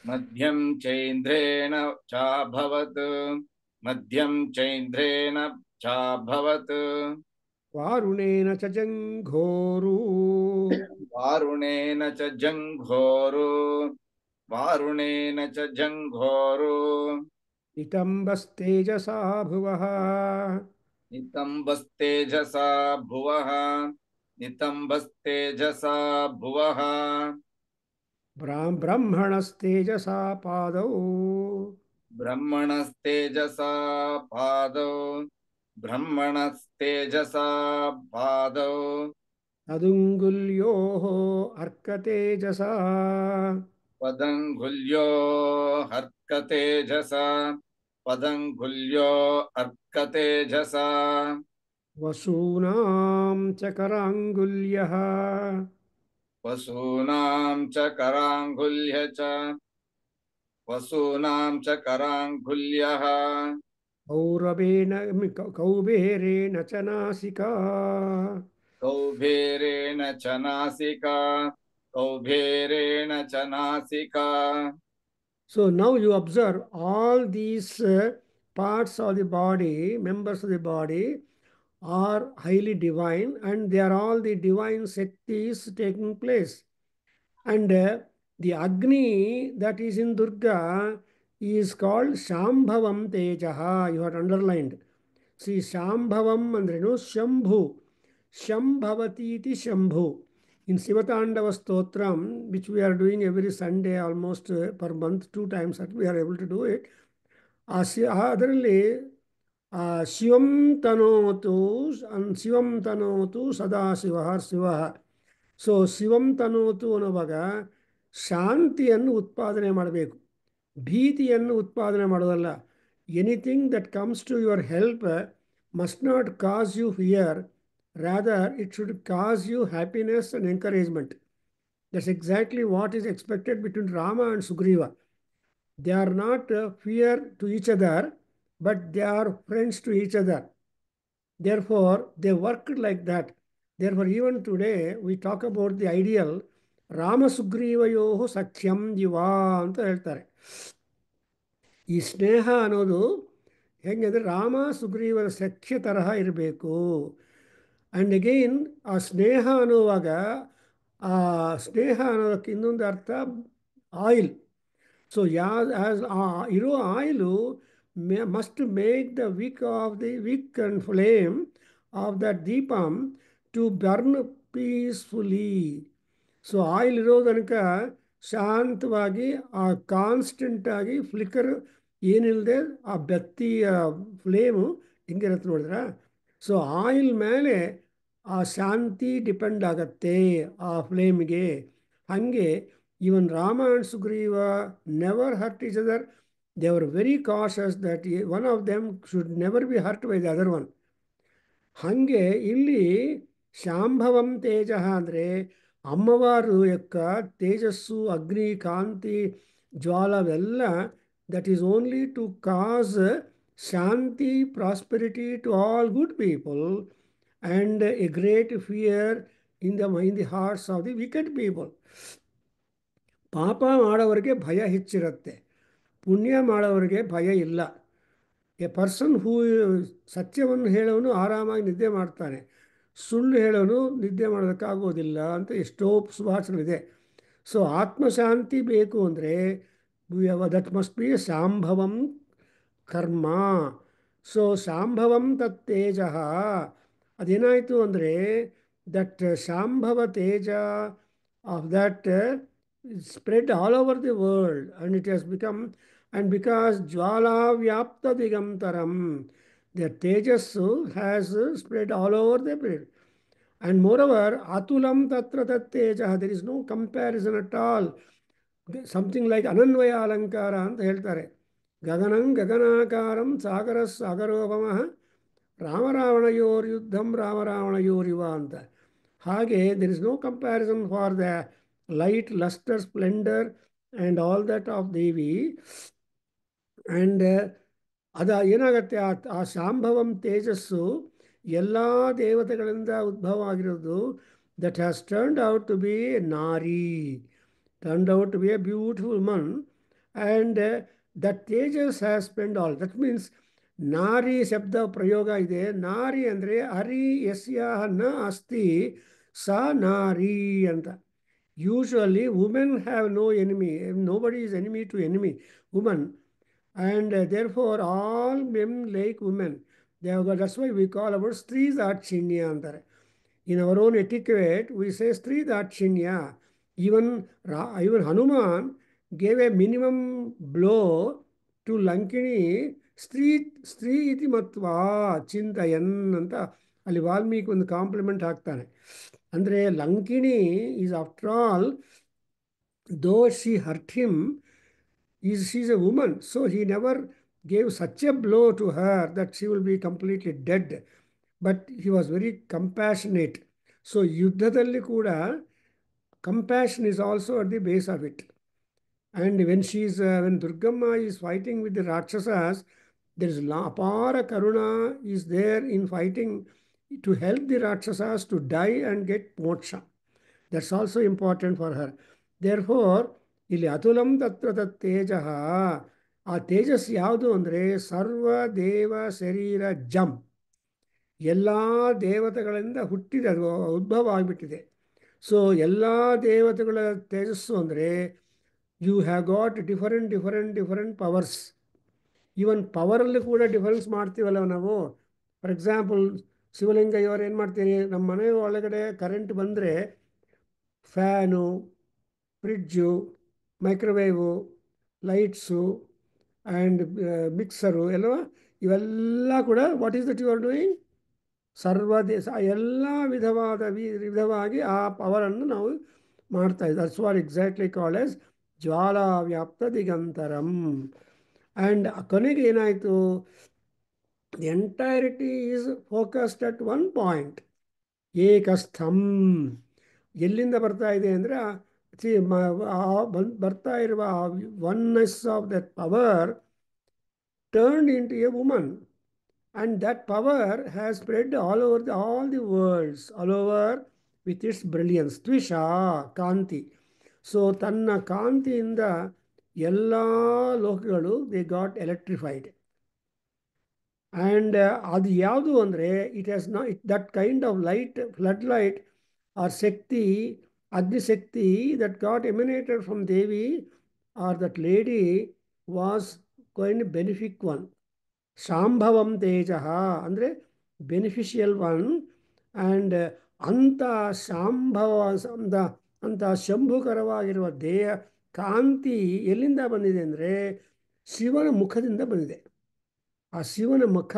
ಮಧ್ಯಂ ಚೈಂದ್ರೇಣ ಚಾಭವತ್ ಮಧ್ಯಂ ಚೈಂದ್ರೇಣ ಚಾಭವತ್ ವಾರುಣೇನ ಚ ಜಂಘೋರು. ವಾರುಣೇನ ಚ ಜಂಘೋರು ವಾರುಣೇನ ಚ ಜಂಘೋರು ನಿತಂಬಸ್ತೇಜಸಾ ಭುವಃ. ನಿತಂಬಸ್ತೇಜಸಾ ಭುವಃ ನಿತಂಬಸ್ತೇಜಸಾ ಭುವಃ ಬ್ರಹ್ಮಣಸ್ತೇಜಸಾ ಪಾದೌ. ಬ್ರಹ್ಮಣಸ್ತೇಜಸಾ ಪಾದೌ ಬ್ರಹ್ಮಣಸ್ತೇಜಸಾ ಪಾದೌ ತದುಂಗುಲ್ಯೋಃ ಅರ್ಕತೇಜಸಾ. ಪದಂಗುಲ್ಯೋ ಹರ್ಕತೇಜಸಾ ಪದಂಗುಲ್ಯೋ ಅರ್ಕತೇಜಸಾ ವಸೂನಾಂ ಚ ಕರಾಂಗುಲ್ಯಃ. ವಸೂನಾಂ ಚ ಕರಾಂಗುಲ್ಯ ಚ ವಸೂನಾಂ ಚ ಕರಾಂಗುಲ್ಯಃ ಕೌರವೇಣ ಕೌಬೇರೇಣ ಚ ನಾಸಿಕಾ. ಕೌಬೇರೇಣ ಚ ನಾಸಿಕಾ ಕೌಬೇರೇಣ ಚ ನಾಸಿಕಾ So now you observe all these parts of the body, members of the body are highly divine, and they are all the divine Shaktis taking place. And the Agni that is in Durga is called Shambhavam Tejaha. You have underlined. See, Shambhavam andrenu Shambhu. Shambhavatiti Shambhu. In Sivatandava Stotram, which we are doing every Sunday almost per month, 2 times that we are able to do it, ಅದರಲ್ಲಿ ಶಿವಂ ತನೋತು ಶಿವಂ ತನೋತು ಸದಾಶಿವ ಶಿವ. So ಶಿವಂ ತನೋತು ಅನ್ನುವಾಗ ಶಾಂತಿಯನ್ನು ಉತ್ಪಾದನೆ ಮಾಡಬೇಕು, ಭೀತಿಯನ್ನು ಉತ್ಪಾದನೆ ಮಾಡೋದಲ್ಲ. Anything that comes to your help must not cause you fear, rather it should cause you happiness and encouragement. That's exactly what is expected between Rama and Sugriva. They are not fear to each other, but they are friends to each other. Therefore, they worked like that. Therefore, even today, we talk about the ideal Rama Sugrivayoho Sakhyam Jiva ಅಂತ ಹೇಳ್ತಾರೆ. ಈ ಸ್ನೇಹ ಅನ್ನೋದು ಹೆಂಗಂದರೆ ರಾಮ ಸುಗ್ರೀವರ ಸಖ್ಯ ತರಹ ಇರಬೇಕು. And again ಆ ಸ್ನೇಹ ಅನ್ನುವಾಗ ಆ ಸ್ನೇಹ ಅನ್ನೋದಕ್ಕೆ ಇನ್ನೊಂದು ಅರ್ಥ ಆಯಿಲ್. So, as ಇರೋ oil must make the wick and flame of that deepam to burn peacefully. So oil ಇರೋ ತನಕ ಶಾಂತವಾಗಿ ಆ ಕಾನ್ಸ್ಟೆಂಟಾಗಿ ಫ್ಲಿಕ್ಕರ್ ಏನಿಲ್ಲದೆ ಆ ಬೆತ್ತಿಯ ಫ್ಲೇಮು ಹಿಂಗಿರುತ್ತೆ ನೋಡಿದ್ರ. ಸೊ ಆಯಿಲ್ ಮೇಲೆ ಆ ಶಾಂತಿ ಡಿಪೆಂಡ್ ಆಗತ್ತೆ ಆ ಫ್ಲೇಮ್ಗೆ. ಹಾಗೆ even Rama and Sugriva never hurt each other. They were very cautious that one of them should never be hurt by the other one. ಹಾಗೆ ಇಲ್ಲಿ ಶಾಂಭವಂ ತೇಜ ಅಂದರೆ ಅಮ್ಮವಾರು యొక్క ತೇಜಸ್ಸು, ಅಗ್ನಿ, ಕಾಂತಿ, ಜ್ವಾಲವೆಲ್ಲ that is only to cause shanti, prosperity to all good people and a great fear in the hearts of the wicked people. ಪಾಪ ಮಾಡೋರಿಗೆ ಭಯ ಹೆಚ್ಚಿರುತ್ತೆ, ಪುಣ್ಯ ಮಾಡೋರಿಗೆ ಭಯ ಇಲ್ಲ. ಎ ಪರ್ಸನ್ ಹೂ ಸತ್ಯವನ್ನು ಹೇಳೋನು ಆರಾಮಾಗಿ ನಿದ್ದೆ ಮಾಡ್ತಾನೆ, ಸುಳ್ಳು ಹೇಳೋನು ನಿದ್ದೆ ಮಾಡೋದಕ್ಕಾಗೋದಿಲ್ಲ ಅಂತ ಎಷ್ಟೋ ಸುಭಾಷಣಗಳಿದೆ. ಸೊ ಆತ್ಮಶಾಂತಿ ಬೇಕು ಅಂದರೆ ದಟ್ ಮಸ್ಟ್ ಬಿ ಶಾಂಭವಂ ಕರ್ಮ. ಸೊ ಶಾಂಭವಂ ತತ್ತೇಜ ಅದೇನಾಯಿತು ಅಂದರೆ that Shambhava Teja of that spread all over the world, and it has become, and because Jwala Vyapta Digamtaram, the Tejas has spread all over the world. And moreover, Atulam Tatra Tat Teja, there is no comparison at all. Something like Ananvaya Alankara ಅಂತ ಹೇಳ್ತಾರೆ. ಗಗನಂ ಗಗನಾಕಾರಂ ಸಾಗರ ಸಾಗರೋಪಮಃ ರಾಮರಾವಣಯೋರ್ ಯುದ್ಧಂ ರಾಮರಾವಣಯೋರಿವ ಅಂತ. ಹಾಗೆ there is no comparison for the light, luster, splendor and all that of Devi. And ಅದ ಏನಾಗುತ್ತೆ, ಆ ಶಾಂಭವಂ ತೇಜಸ್ಸು ಎಲ್ಲ ದೇವತೆಗಳಿಂದ ಉದ್ಭವ ಆಗಿರೋದು. That has turned out to be nari, turned out to be a beautiful woman. And that tejas has spend all. That means nari ಶಬ್ದ ಪ್ರಯೋಗ ಇದೆ. ನಾರಿ ಅಂದರೆ ಹರಿ ಯಸ್ಯ ನ ಅಸ್ತಿ ಸ ನಾರಿ ಅಂತ. Usually, women have no enemy. Nobody is enemy to enemy, woman. And therefore, all men like women. That's why we call our Stri Dakshinya anತಾರೆ. In our own etiquette, we say Stri Dakshinya. Even Hanuman gave a minimum blow to Lankini. Stri iti matva chintayan ಅಂತ ಅಲ್ಲಿ ವಾಲ್ಮೀಕಿ ಒಂದು compliment ಹಾಕ್ತಾನೆ. ಅಂದರೆ Lankini is after all, though she hurt him, she is a woman. So he never gave such a blow to her that she will be completely dead. But he was very compassionate. So ಯುದ್ಧದಲ್ಲಿ ಕೂಡ compassion is also at the base of it. And when Durgamma is fighting with the Rakshasas, there is apara karuna is there in fighting to help the Rakshasas to die and get moksha. That's also important for her. Therefore, ಇಲ್ಲಿ ಅತುಲಂ ತತ್ರ ತತ್ ತೇಜಃ, ಆ ತೇಜಸ್ ಯಾವುದು ಅಂದರೆ ಸರ್ವ ದೇವ ಶರೀರ ಜಂ, ಎಲ್ಲ ದೇವತೆಗಳಿಂದ ಹುಟ್ಟಿದ ಉದ್ಭವ ಆಗಿಬಿಟ್ಟಿದೆ. ಸೊ ಎಲ್ಲ ದೇವತೆಗಳ ತೇಜಸ್ಸು ಅಂದರೆ you have got different powers. Even ಪವರಲ್ಲಿ ಕೂಡ ಡಿಫರೆನ್ಸ್ ಮಾಡ್ತೀವಲ್ಲ ನಾವು. ಫಾರ್ ಎಕ್ಸಾಂಪಲ್ ಶಿವಲಿಂಗ ಇವರು ಏನು ಮಾಡ್ತೀರಿ, ನಮ್ಮ ಮನೆ ಒಳಗಡೆ ಕರೆಂಟ್ ಬಂದರೆ fan, fridge, microwave, lights and mixer ಎಲ್ಲವ, ಇವೆಲ್ಲ ಕೂಡ what is that you are doing, ಸರ್ವದೇಶ ಎಲ್ಲ ವಿಧವಾಗಿ ಆ ಪವರನ್ನು ನಾವು ಮಾಡ್ತಾ ಇದ್ದೀವಿ. That's what exactly called as ಜ್ವಾಲಾವ್ಯಾಪ್ತ ದಿಗಂತರಂ. ಆ್ಯಂಡ್ ಕೊನೆಗೆ ಏನಾಯಿತು, the entirety is focused at one point, ಏಕಸ್ಥಂ. ಎಲ್ಲಿಂದ ಬರ್ತಾ ಇದೆ ಅಂದರೆ ಬರ್ತಾ ಇರುವ oneness of that power turned into a woman. And that power has spread all over all the worlds, all over with its brilliance. Tvisha, Kanti. So, ತನ್ನ ಕಾಂತಿಯಿಂದ ಎಲ್ಲ ಲೋಕಗಳು ದೇ ಗಾಟ್ ಎಲೆಕ್ಟ್ರಿಫೈಡ್. ಆ್ಯಂಡ್ ಅದು ಯಾವುದು ಅಂದರೆ it has not that kind of light, flood light or shakti, ಅಗ್ನಿಶಕ್ತಿ that got emanated from Devi or that lady was quite benefic one. ಶಾಂಭವಂ ತೇಜ ಅಂದರೆ ಬೆನಿಫಿಷಿಯಲ್ ಒನ್. ಆ್ಯಂಡ್ ಅಂಥ ಶಾಂಭವ ಅಂಥ ಶಂಭುಕರವಾಗಿರುವ ದೇಹ ಕಾಂತಿ ಎಲ್ಲಿಂದ ಬಂದಿದೆ ಅಂದರೆ ಶಿವನ ಮುಖದಿಂದ ಬಂದಿದೆ. ಆ ಶಿವನ ಮುಖ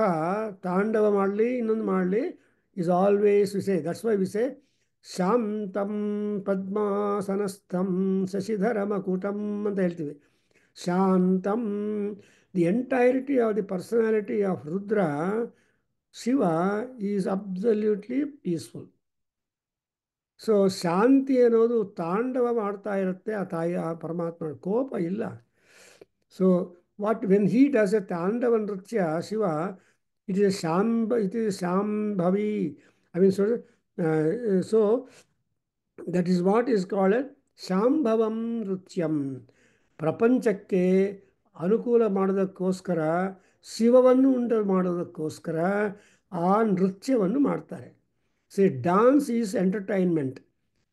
ತಾಂಡವ ಮಾಡಲಿ ಇನ್ನೊಂದು ಮಾಡಲಿ is always wise. That's why wise ಶಾಂತಂ ಪದ್ಮಾಸನಸ್ಥಂ ಶಶಿಧರ ಮಕುಟಂ ಅಂತ ಹೇಳ್ತೀವಿ. ಶಾಂತಂ, the entirety of the personality of Rudra Shiva is absolutely peaceful. So ಶಾಂತಿ ಅನ್ನೋದು ತಾಂಡವ ಮಾಡ್ತಾ ಇರುತ್ತೆ ಆ ತಾಯಿ, ಆ ಪರಮಾತ್ಮ, ಕೋಪ ಇಲ್ಲ. So what when he does a tandava nritya Shiva, it is Shambhavi. I mean so that is what is called ಶಾಂಭವಂ ನೃತ್ಯಂ. ಪ್ರಪಂಚಕ್ಕೆ ಅನುಕೂಲ ಮಾಡೋದಕ್ಕೋಸ್ಕರ, ಶಿವವನ್ನು ಉಂಟು ಮಾಡೋದಕ್ಕೋಸ್ಕರ ಆ ನೃತ್ಯವನ್ನು ಮಾಡ್ತಾರೆ. See dance is entertainment.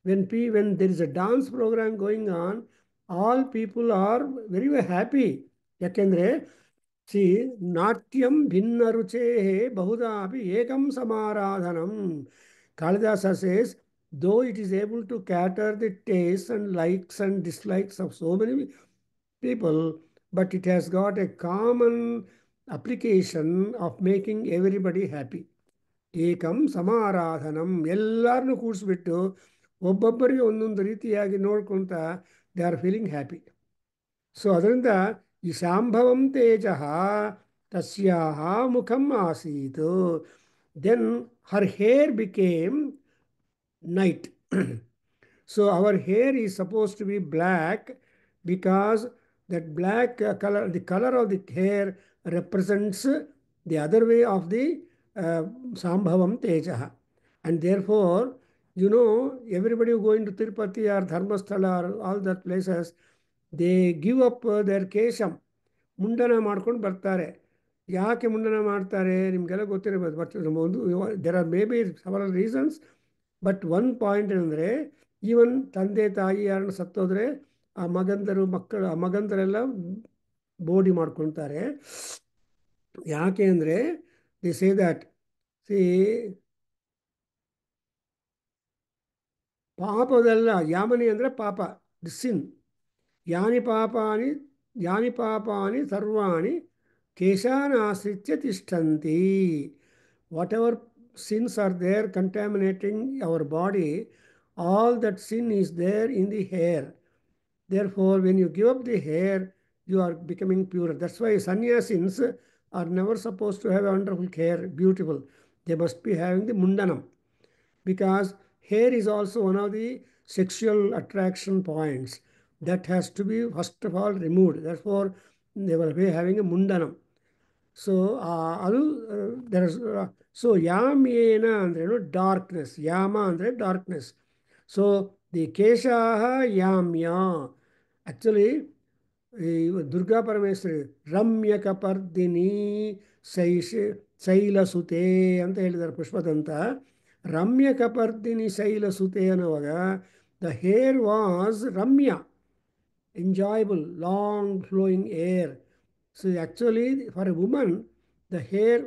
When there is a dance program going on, all people are very happy. ಯಾಕೆಂದರೆ ಸಿ ನಾಟ್ಯಂ ಭಿನ್ನ ರುಚೇ ಬಹುಧಾಪಿ ಏಕಂ ಸಮಾರಾಧನಂ. Kalidasa says, though it is able to cater the tastes and likes and dislikes of so many people, but it has got a common application of making everybody happy. ಏಕಂ ಸಮಾರಾಧನಂ, ಎಲ್ಲರನ್ನೂ ಕೂಡಿಸ್ಬಿಟ್ಟು ಒಬ್ಬೊಬ್ಬರಿಗೆ ಒಂದೊಂದು ರೀತಿಯಾಗಿ ನೋಡ್ಕೊತ they are feeling happy. So ಅದರಿಂದ ಈ ಶಾಂಭವಂ ತೇಜ ತಸ್ಯಾಹ ಮುಖಂ ಆಸೀತ್. Then her hair became night. So our hair is supposed to be black because that black color, the color of the hair represents the other way of the Sambhavam Teja. And therefore, you know, everybody who going to Tirupati or Dharmasthala or all that places, they give up their kesham. ಮುಂಡನ ಮಾಡ್ಕೊಂಡು ಬರ್ತಾರೆ. ಯಾಕೆ ಮುಂಡನ ಮಾಡ್ತಾರೆ ನಿಮಗೆಲ್ಲ ಗೊತ್ತಿರಬಹುದು. But ಒಂದು there are may be several reasons. But one point ಏನಂದರೆ, ಈವನ್ ತಂದೆ ತಾಯಿ ಯಾರನ್ನ ಸತ್ತೋದ್ರೆ ಆ ಮಗಂದರೆಲ್ಲ ಬೋಡಿ ಮಾಡ್ಕೊಳ್ತಾರೆ. ಯಾಕೆ ಅಂದರೆ ದಿ ಸೇ ದ್ಯಾಟ್ ಸಿ ಪಾಪದೆಲ್ಲ, ಯಾಮನಿ ಅಂದರೆ ಪಾಪ, ದಿ ಸಿನ್. ಯಾನಿ ಪಾಪಾನಿ ಸರ್ವಾಣಿ ಕೇಶಾನಾಶ್ರಿತ್ಯ ತಿಷ್ಠಂತಿ. Whatever sins are there contaminating our body, all that sin is there in the hair. Therefore, when you give up the hair, you are becoming pure. That's why sannyasins are never supposed to have a wonderful hair, beautiful. They must be having the mundanam, because hair is also one of the sexual attraction points that has to be first of all removed. Therefore, they will be having a mundanam. So ಅದು there is so ಯಾಮ್ ಏನ ಅಂದ್ರೇನು, darkness. ಯಾಮ ಅಂದರೆ darkness. So the ಕೇಶಾಹ ಯಾಮ್ಯ. Actually ಈ ದುರ್ಗಾ ಪರಮೇಶ್ವರಿ ರಮ್ಯಕಪರ್ದಿನಿ ಶೈಲಸುತೆ ಅಂತ ಹೇಳಿದ್ದಾರೆ ಪುಷ್ಪದಂತ. ರಮ್ಯಕಪರ್ದಿನಿ ಶೈಲಸುತೆ ಅನ್ನುವಾಗ the hair was Ramya, enjoyable, long flowing hair. So actually for a woman, the hair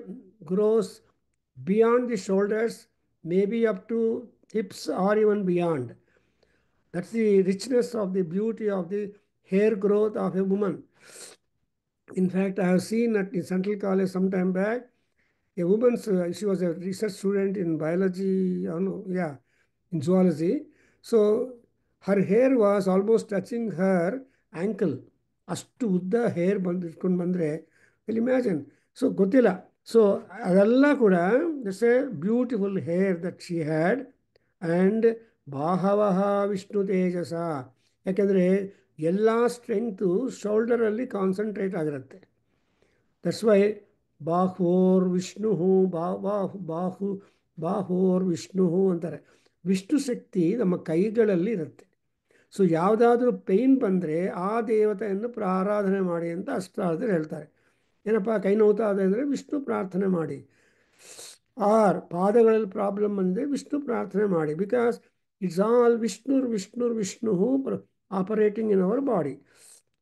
grows beyond the shoulders, maybe up to hips or even beyond. That's the richness of the beauty of the hair growth of a woman. In fact, I have seen at the Central College some time back, a woman's, she was a research student in biology, yeah, in zoology. So her hair was almost touching her ankle. ಅಷ್ಟು ಉದ್ದ hair ಇಟ್ಕೊಂಡು ಬಂದರೆ will imagine. So ಗೊತ್ತಿಲ್ಲ. So ಅದೆಲ್ಲ ಕೂಡ this a beautiful hair that she had. And ಬಾಹವಹ ವಿಷ್ಣು ತೇಜಸ, ಯಾಕೆಂದರೆ ಎಲ್ಲ ಸ್ಟ್ರೆಂಗ್ತು ಶೋಲ್ಡರಲ್ಲಿ ಕಾನ್ಸಂಟ್ರೇಟ್ ಆಗಿರುತ್ತೆ. ದಟ್ಸ್ ವೈ ಬಾಹೋರ್ ವಿಷ್ಣು ಬಾಹೋರ್ ವಿಷ್ಣು ಅಂತಾರೆ. ವಿಷ್ಣು ಶಕ್ತಿ ನಮ್ಮ ಕೈಗಳಲ್ಲಿ ಇರುತ್ತೆ. ಸೊ ಯಾವುದಾದ್ರೂ ಪೇಯ್ನ್ ಬಂದರೆ ಆ ದೇವತೆಯನ್ನು ಆರಾಧನೆ ಮಾಡಿ ಅಂತ ಅಷ್ಟಾದರೂ ಹೇಳ್ತಾರೆ. ಏನಪ್ಪ ಕೈ ನೋವ್ತಾ ಇದೆ ಅಂದರೆ ವಿಷ್ಣು ಪ್ರಾರ್ಥನೆ ಮಾಡಿ. ಆರ್ ಪಾದಗಳಲ್ಲಿ ಪ್ರಾಬ್ಲಮ್ ಬಂದರೆ ವಿಷ್ಣು ಪ್ರಾರ್ಥನೆ ಮಾಡಿ. Because it's all Vishnu operating in our body,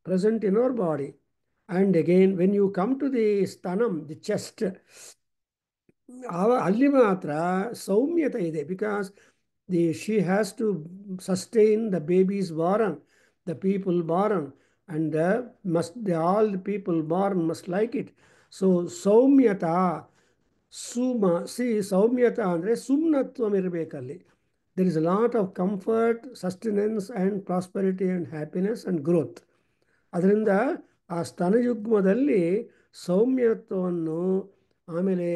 present in our body. And again, when you come to the stanam, the chest, ಅಲ್ಲಿ ಮಾತ್ರ ಸೌಮ್ಯತೆ ಇದೆ. Because she has to sustain the babies born, the people born, and all the people born must like it. So ಸೌಮ್ಯತಾ ಸೌಮ್ಯತಾ ಅಂದರೆ ಸುಮ್ನತ್ವಂ ಇರಬೇಕಲ್ಲಿ. There is a lot of comfort, sustenance and prosperity and happiness and growth. ಅದರಿಂದ ಆ ಸ್ತನಯುಗ್ಮದಲ್ಲಿ ಸೌಮ್ಯತ್ವವನ್ನು, ಆಮೇಲೆ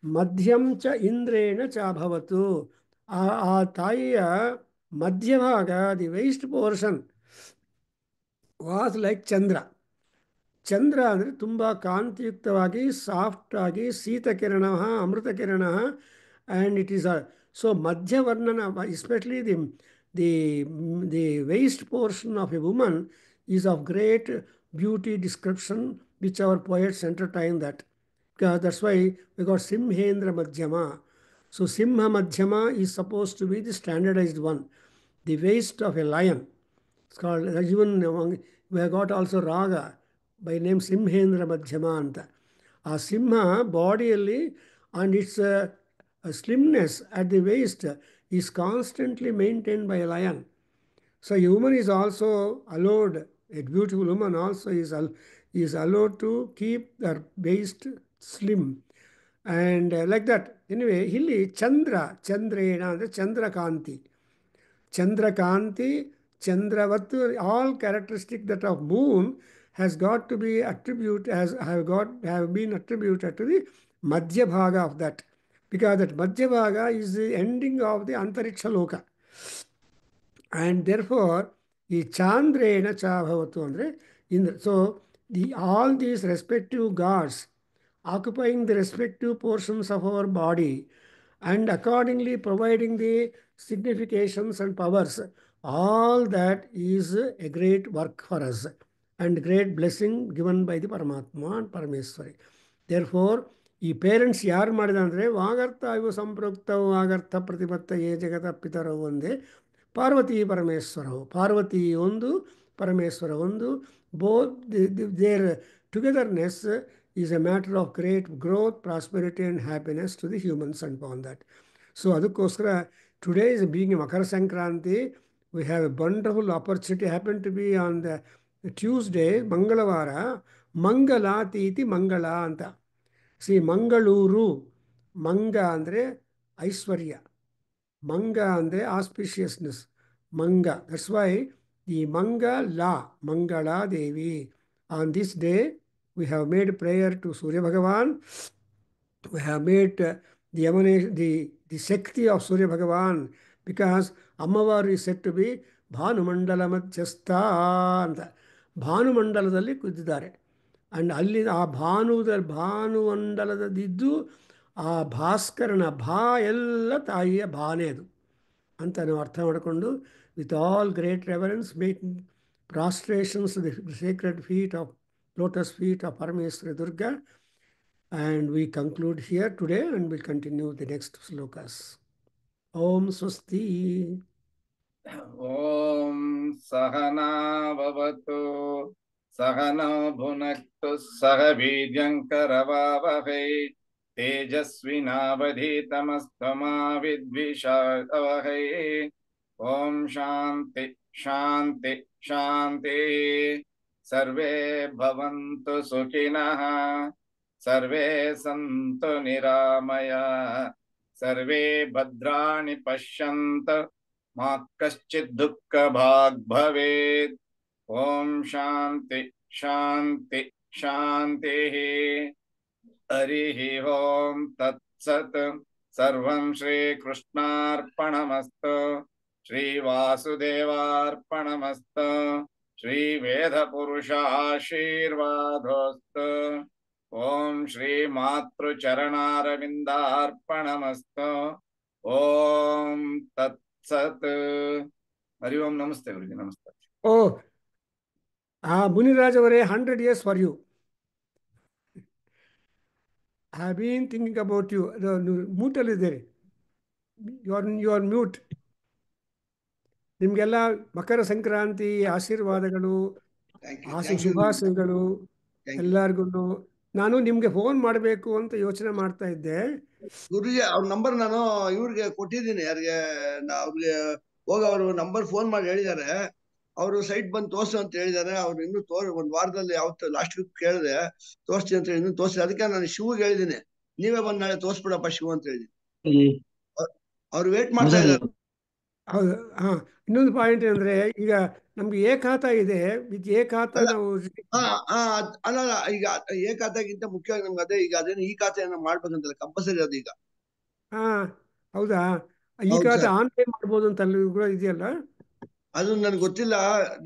ಮಧ್ಯಂ ಚ ಇಂದ್ರೇಣ ಚಾಭವತು, ಆ ತಾಯಿಯ ಮಧ್ಯಭಾಗ, the waist portion was like Chandra. Chandra ಅಂದರೆ ತುಂಬ ಕಾಂತಿಯುಕ್ತವಾಗಿ, ಸಾಫ್ಟಾಗಿ, ಶೀತಕಿರಣ, ಅಮೃತಕಿರಣ, ಆ್ಯಂಡ್ ಇಟ್ ಈಸ್ ಸೊ ಮಧ್ಯವರ್ಣನ, especially the waist portion of a woman is of great beauty description, which our poets entertain that. That's why we got Simhendra Madhyama. So Simha Madhyama is supposed to be the standardized one, the waist of a lion. It's called, even we have got also Raga by name Simhendra Madhyama anta. A Simha bodyalli and its slimness at the waist is constantly maintained by a lion. So a woman is also allowed, a beautiful woman also is allowed to keep her waist slim. And like that. Anyway, ಇಲ್ಲಿ ಚಂದ್ರೇಣ ಅಂದರೆ Chandrakanti. ಚಂದ್ರವತ್ತು, all characteristic that of moon has got to be have been attributed to the madhya bhaga of that. Because that madhya bhaga is the ending of the antariksha loka. And therefore, the Chandrena Chabhavatu andre, so all these respective gods occupying the respective portions of our body and accordingly providing the significations and powers, all that is a great work for us and great blessing given by the Paramatma and Parameswari. Therefore, ಈ parents ಯಾರು ಮಾಡಿದ ಅಂದರೆ ವಾಗರ್ಥ ಇವು ಸಂಪೃಕ್ತವು ವಾಗರ್ಥ ಪ್ರತಿಪತ್ತ ಏ ಜಗತ ಪಿತರವು ಒಂದೇ, ಪಾರ್ವತಿ ಪರಮೇಶ್ವರವು, ಪಾರ್ವತಿ ಒಂದು, ಪರಮೇಶ್ವರ ಒಂದು. Both there togetherness is a matter of great growth, prosperity and happiness to the humans and on that. So ಅದಕ್ಕೋಸ್ಕರ today is being Makara Sankranti, we have a wonderful opportunity, happen to be on the Tuesday, ಮಂಗಳವಾರ, ಮಂಗಲಾತೀತಿ ಮಂಗಳ ಅಂತ. ಮಂಗಳೂರು, ಮಂಗ ಅಂದರೆ ಐಶ್ವರ್ಯ, ಮಂಗ ಅಂದರೆ auspiciousness, ಮಂಗ. That's why the Mangala Devi. On this day we have made prayer to Surya Bhagavan. We have made the shakti of Surya Bhagavan, because ಅಮ್ಮವಾರು ಈ ಸೆಟ್ ಟು ಬಿ ಭಾನುಮಂಡಲ ಮಧ್ಯಸ್ಥ ಅಂತ. ಭಾನುಮಂಡಲದಲ್ಲಿ ಕೂತಿದ್ದಾರೆ. ಆ್ಯಂಡ್ ಅಲ್ಲಿ ಆ ಭಾನುಮಂಡಲದಿದ್ದು ಆ ಭಾಸ್ಕರನ ಎಲ್ಲ ತಾಯಿಯ ಭಾನೆ ಅದು ಅಂತ ನಾವು ಅರ್ಥ ಮಾಡಿಕೊಂಡು, with all great reverence making prostrations the sacred feet of lotus feet of Parameshwari Durga. And we conclude here today and will continue the next shlokas. ಓಂ ಸ್ವಸ್ತಿ. ಓಂ ಸಹನಾ ಭವತು ಸಹನೋ ಭುನಕ್ತು ಸಹ ವೀರ್ಯಂಕರವಾವಹೈ तेजस्विनावधीतमस्तमा विद्विषावहै। ॐ शान्ति शान्ति शान्तिः। सर्वे भवन्तु सुखिनः, सर्वे सन्तु निरामयाः, सर्वे भद्राणि पश्यन्तु, मा कश्चित् दुःखभाग् भवेत्। ॐ शान्ति शान्ति शान्तिः। हरिः ॐ तत्सत्। सर्वं श्रीकृष्णार्पणमस्तु, श्रीवासुदेवार्पणमस्तु, श्रीवेदपुरुषाशीर्वादोऽस्तु। ॐ श्रीमातृचरणारविन्दार्पणमस्तु। ॐ तत्सत्। हरि ओಂ। नमस्ते गुरुजी, नमस्ते. Oh, Muniraj ಅವರೇ, 100 years for you. I have been thinking about you. ಮೂಟಲ್ಲಿದ್ದೀರಿ, ಯು ಆರ್ ಮ್ಯೂಟ್. ನಿಮಗೆಲ್ಲ ಮಕರ ಸಂಕ್ರಾಂತಿ ಆಶೀರ್ವಾದಗಳು, ಶುಭಾಶಯಗಳು ಎಲ್ಲರಿಗೂ. ನಾನು ನಿಮ್ಗೆ ಫೋನ್ ಮಾಡಬೇಕು ಅಂತ ಯೋಚನೆ ಮಾಡ್ತಾ ಇದ್ದೆ. ಗುರುಜಿ ಅವ್ರ ನಂಬರ್ ನಾನು ಇವ್ರಿಗೆ ಕೊಟ್ಟಿದ್ದೀನಿ. ಯಾರಿಗೆ ಅವ್ರಿಗೆ ಹೋಗಿ ಅವರು ನಂಬರ್ ಫೋನ್ ಮಾಡಿ ಹೇಳಿದ್ದಾರೆ. ಅವರು ಸೈಟ್ ಬಂದು ತೋರ್ಸು ಅಂತ ಹೇಳಿದ್ದಾರೆ. ಅವ್ರು ಇನ್ನೂ ಒಂದ್ ವಾರದಲ್ಲಿ ಯಾವತ್ತು ಲಾಸ್ಟ್ ವೀಕ್ ಕೇಳಿದೆ ತೋರಿಸ್ತೀನಿ ಅಂತ ಹೇಳಿ, ಇನ್ನೂ ತೋರಿಸಿ. ಅದಕ್ಕೆ ನಾನು ಶಿವ್ಗೆ ಹೇಳಿದ್ದೀನಿ, ನೀವೇ ಬಂದ್ ನಾಳೆ ತೋರ್ಸ್ಬಿಡಪ್ಪ ಶಿವ ಅಂತ ಹೇಳಿದ್ದೀನಿ. ಅವ್ರು ವೇಟ್ ಮಾಡ್ತಾ ಇದ್ದಾರೆ. ಹೌದು. ಹಾ, ಇನ್ನೊಂದು ಪಾಯಿಂಟ್ ಅಂದ್ರೆ, ಈಗ ನಮ್ಗೆ ಏಕಾತ ಇದೆ. ಏಕಾತ ನಾವು ಅಲ್ಲ ಈಗ ಏಕಾತಾಗಿಂತ ಮುಖ್ಯವಾಗಿ ನಮ್ಗೆ ಅದೇ, ಈಗ ಅದೇನು ಈ ಖಾತೆಯನ್ನ ಮಾಡ್ಬೇಕಂತಲ್ಲ, ಕಂಪಲ್ಸರಿ ಅದು ಈಗ. ಹಾ, ಹೌದಾ? ಈ ಖಾತೆ ಆನ್ಲೈನ್ ಮಾಡ್ಬೋದು ಅಂತ ಅಲ್ಲಿ ಕೂಡ ಇದೆಯಲ್ಲ? ಅದು ನನ್ಗೆ ಗೊತ್ತಿಲ್ಲ.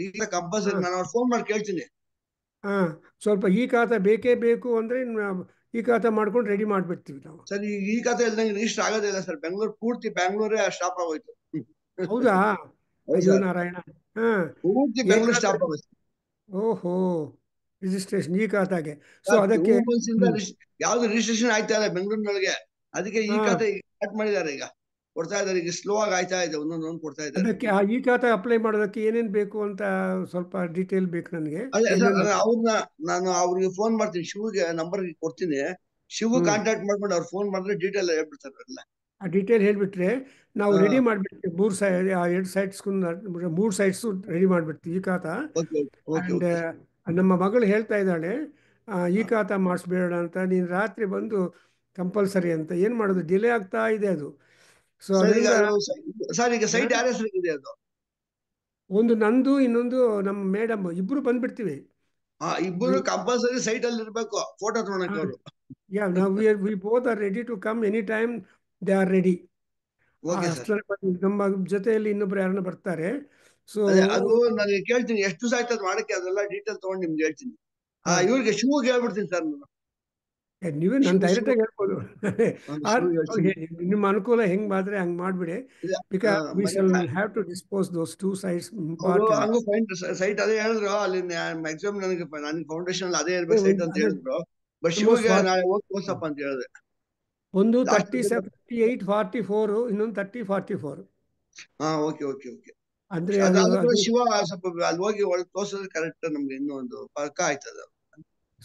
ಈಗ ಕಂಪಲ್ಸರಿ ನಾನು ಅವ್ರು ಫೋನ್ ಮಾಡಿ ಕೇಳ್ತೀನಿ. ಹಾ, ಸ್ವಲ್ಪ ಈ ಖಾತೆ ಬೇಕೇ ಬೇಕು ಅಂದ್ರೆ ಈ ಖಾತೆ ಮಾಡ್ಕೊಂಡು ರೆಡಿ ಮಾಡ್ಬಿಡ್ತೀವಿ ನಾವು. ಸರ್, ಈ ಖಾತೆ ಇಲ್ದಂಗೆ ರಿಜಿಸ್ಟರ್ ಆಗೋದಿಲ್ಲ ಸರ್. ಬೆಂಗಳೂರು ಪೂರ್ತಿ ಬ್ಯಾಂಗ್ಳೂರೇ ಸ್ಟಾಪ್ ಆಗೋಯ್ತು. ಹೌದಾ? ಅಯ್ಯೋ ನಾರಾಯಣ. ಹಾ, ಪೂರ್ತಿ ಬೆಂಗಳೂರು ಸ್ಟಾಪ್ ಆಗೋಯ್ತು. ಓಹೋ, ರಿಜಿಸ್ಟ್ರೇಷನ್ ಈ ಖಾತೆಗೆ. ಸೊ ಅದಕ್ಕೆ ಯಾವ್ದು ರಿಜಿಸ್ಟ್ರೇಷನ್ ಆಯ್ತಾ ಇಲ್ಲ ಬೆಂಗಳೂರಿನೊಳಗೆ. ಅದಕ್ಕೆ ಈ ಖಾತೆ ಸ್ಟಾರ್ಟ್ ಮಾಡಿದ್ದಾರೆ, ಈಗ ಕೊಡ್ತಾ ಇದ್ದಾರೆ. ಈಗ ಸ್ಲೋ ಆಗಿ ಆಯ್ತಾ ಇದೆ, ಒಂದೊಂದು ಕೊಡ್ತಾ ಇದ್ದಾರೆ. ಅದಕ್ಕೆ ಈ ಖಾತೆ ಅಪ್ಲೈ ಮಾಡೋದಕ್ಕೆ ಏನೇನ್ ಬೇಕು ಅಂತ ಸ್ವಲ್ಪ ಡೀಟೇಲ್ ಬೇಕು ನನಗೆ. ಅವ್ರನ್ನ ನಾನು ಅವ್ರಿಗೆ ಫೋನ್ ಮಾಡ್ತೀನಿ, ಶಿವ್ಗೆ ನಂಬರ್ ಕೊಡ್ತೀನಿ. ಶಿವ್ ಕಾಂಟ್ಯಾಕ್ಟ್ ಮಾಡ್ಕೊಂಡು ಅವ್ರು ಫೋನ್ ಮಾಡಿದ್ರೆ ಡೀಟೇಲ್ ಹೇಳ್ಬಿಡ್ತಾರೆ ಎಲ್ಲ. ಆ ಡೀಟೇಲ್ ಹೇಳ್ಬಿಟ್ರೆ ನಾವು ರೆಡಿ ಮಾಡ್ಬಿಡ್ತೀವಿ. 2 ಸೈಟ್ಸ್ ರೆಡಿ ಮಾಡ್ಬಿಡ್ತೀವಿ ಈ ಖಾತಾ. ಅಂಡ್ ನಮ್ಮ ಮಗಳು ಹೇಳ್ತಾ ಇದ್ದಾಳೆ, ಈ ಖಾತಾ ಮಾಡಿಸ್ಬೇಡ ಅಂತ. ನೀನು ರಾತ್ರಿ ಬಂದು ಕಂಪಲ್ಸರಿ ಅಂತ. ಏನ್ ಮಾಡೋದು, ಡಿಲೇ ಆಗ್ತಾ ಇದೆ ಅದು. ಸೊ ಸರ್, ಈಗ ಸೈಟ್ ಯಾರ ಹೆಸರಿಗಿದೆ ಅದು? ಒಂದು ನಂದು, ಇನ್ನೊಂದು ನಮ್ಮ ಮೇಡಮ್, ಇಬ್ರು ಬಂದ್ಬಿಡ್ತೀವಿ. ಇಬ್ಬರು ಕಂಪಲ್ಸರಿ ಸೈಟ್ ಅಲ್ಲಿ ಇರ್ಬೇಕು, ಫೋಟೋ ತಗೊಳಕ್ಕೆ ಅವರು. Yeah, now we both are ready to come anytime they are ready. ನಮ್ಮ ಜೊತೆಯಲ್ಲಿ ಇನ್ನೊಬ್ರು ಯಾರನ್ನ ಬರ್ತಾರೆ. ಸೊ ಅದು ನನಗೆ ಕೇಳ್ತೀನಿ ಎಷ್ಟು ದಿವಸ ಆಯ್ತದ ಮಾಡಕ್ಕೆ, ಅದೆಲ್ಲ ಡೀಟೇಲ್ ತಗೊಂಡು ನಿಮ್ಗೆ ಹೇಳ್ತೀನಿ. ಇವ್ರಿಗೆ ಶಿವ್ಗೆ ಹೇಳ್ಬಿಡ್ತೀನಿ ಸರ್ ನಾನು. ನೀವೇ ನಾನು ಡೈರೆಕ್ಟ್ ಆಗಿ ಹೇಳ್ಬೋದು. ನಿಮ್ಮ ಅನುಕೂಲ ಹೆಂಗ್ ಮಾಡಿದ್ರೆ ಹಂಗ್ ಮಾಡ್ಬಿಡಿ. Because we shall have to dispose those 2 sites. Site ಅದೇ ಹೇಳಿದ್ರು ಅಲ್ಲಿ ಮ್ಯಾಕ್ಸಿಮಮ್ ನನಗೆ ಫೌಂಡೇಶನ್ ಅದೇ ಇರ್ಬೇಕು ಸೈಟ್ ಅಂತ ಹೇಳಿದ್ರು. ಬಟ್ ಶಿವ್ಗೆ ನಾಳೆ ಹೋಗಿ ತೋರ್ಸಪ್ಪ ಅಂತ ಹೇಳಿದೆ. ಒಂದು 3844, ಇನ್ನೊಂದು 3044. Okay okay okay. ಅಂದ್ರೆ ಶಿವ ಸ್ವಲ್ಪ ಅಲ್ಲಿ ಹೋಗಿ ಒಳಗೆ ತೋರ್ಸಿದ್ರೆ ಕರೆಕ್ಟ್ ನಮ್ಗೆ ಇನ್ನೂ ಒಂದು ಪಕ್ಕ ಆಯ್ತದ.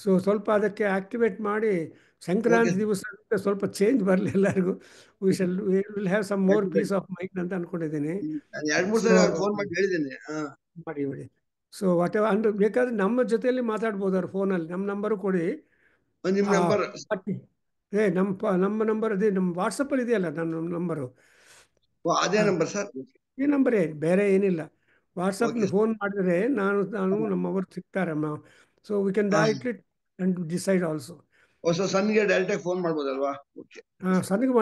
ಸೊ ಸ್ವಲ್ಪ ಅದಕ್ಕೆ ಆಕ್ಟಿವೇಟ್ ಮಾಡಿ, ಸಂಕ್ರಾಂತಿ ದಿವಸ ಸ್ವಲ್ಪ ಚೇಂಜ್ ಬರಲಿ ಎಲ್ಲರಿಗೂ. we will have some more peace of mind ಅಂತ ಅನ್ಕೊಂಡಿದ್ದೀನಿ. 2-3 ಸಲ ಫೋನ್ ಮಾಡಿ ಹೇಳಿದ್ದೀನಿ. ಮಾಡಿ. ಸೊ ವಾಟ್ ಎವರ್ ಅಂದ್ರೆ ಬೇಕಾದ್ರೆ ನಮ್ಮ ಜೊತೆಯಲ್ಲಿ ಮಾತಾಡ್ಬೋದು ಅವ್ರ ಫೋನಲ್ಲಿ. ನಮ್ಮ ನಂಬರು ಕೊಡಿ. ನಿಮ್ಮ ನಂಬರ್ ನಮ್ಮ ನಂಬರ್ ಅದೇ, ನಮ್ಮ ವಾಟ್ಸಪ್ಪಲ್ಲಿ ಇದೆಯಲ್ಲ ನನ್ನ ನಂಬರು. ಅದೇ ನಂಬರ್ ಸರ್? ಈ ನಂಬರೇ, ಬೇರೆ ಏನಿಲ್ಲ. ವಾಟ್ಸಪ್ ಫೋನ್ ಮಾಡಿದ್ರೆ ನಾನು ನಮ್ಮವರು ಸಿಗ್ತಾರೆ. So we can directly and decide also. ಸನ್ಗೆ ಡೈರೆಕ್ಟ್ ಆಗಿ ಫೋನ್ ಮಾಡ್ಬೋದಲ್ವಾ? ಸಣ್ಣಗೆ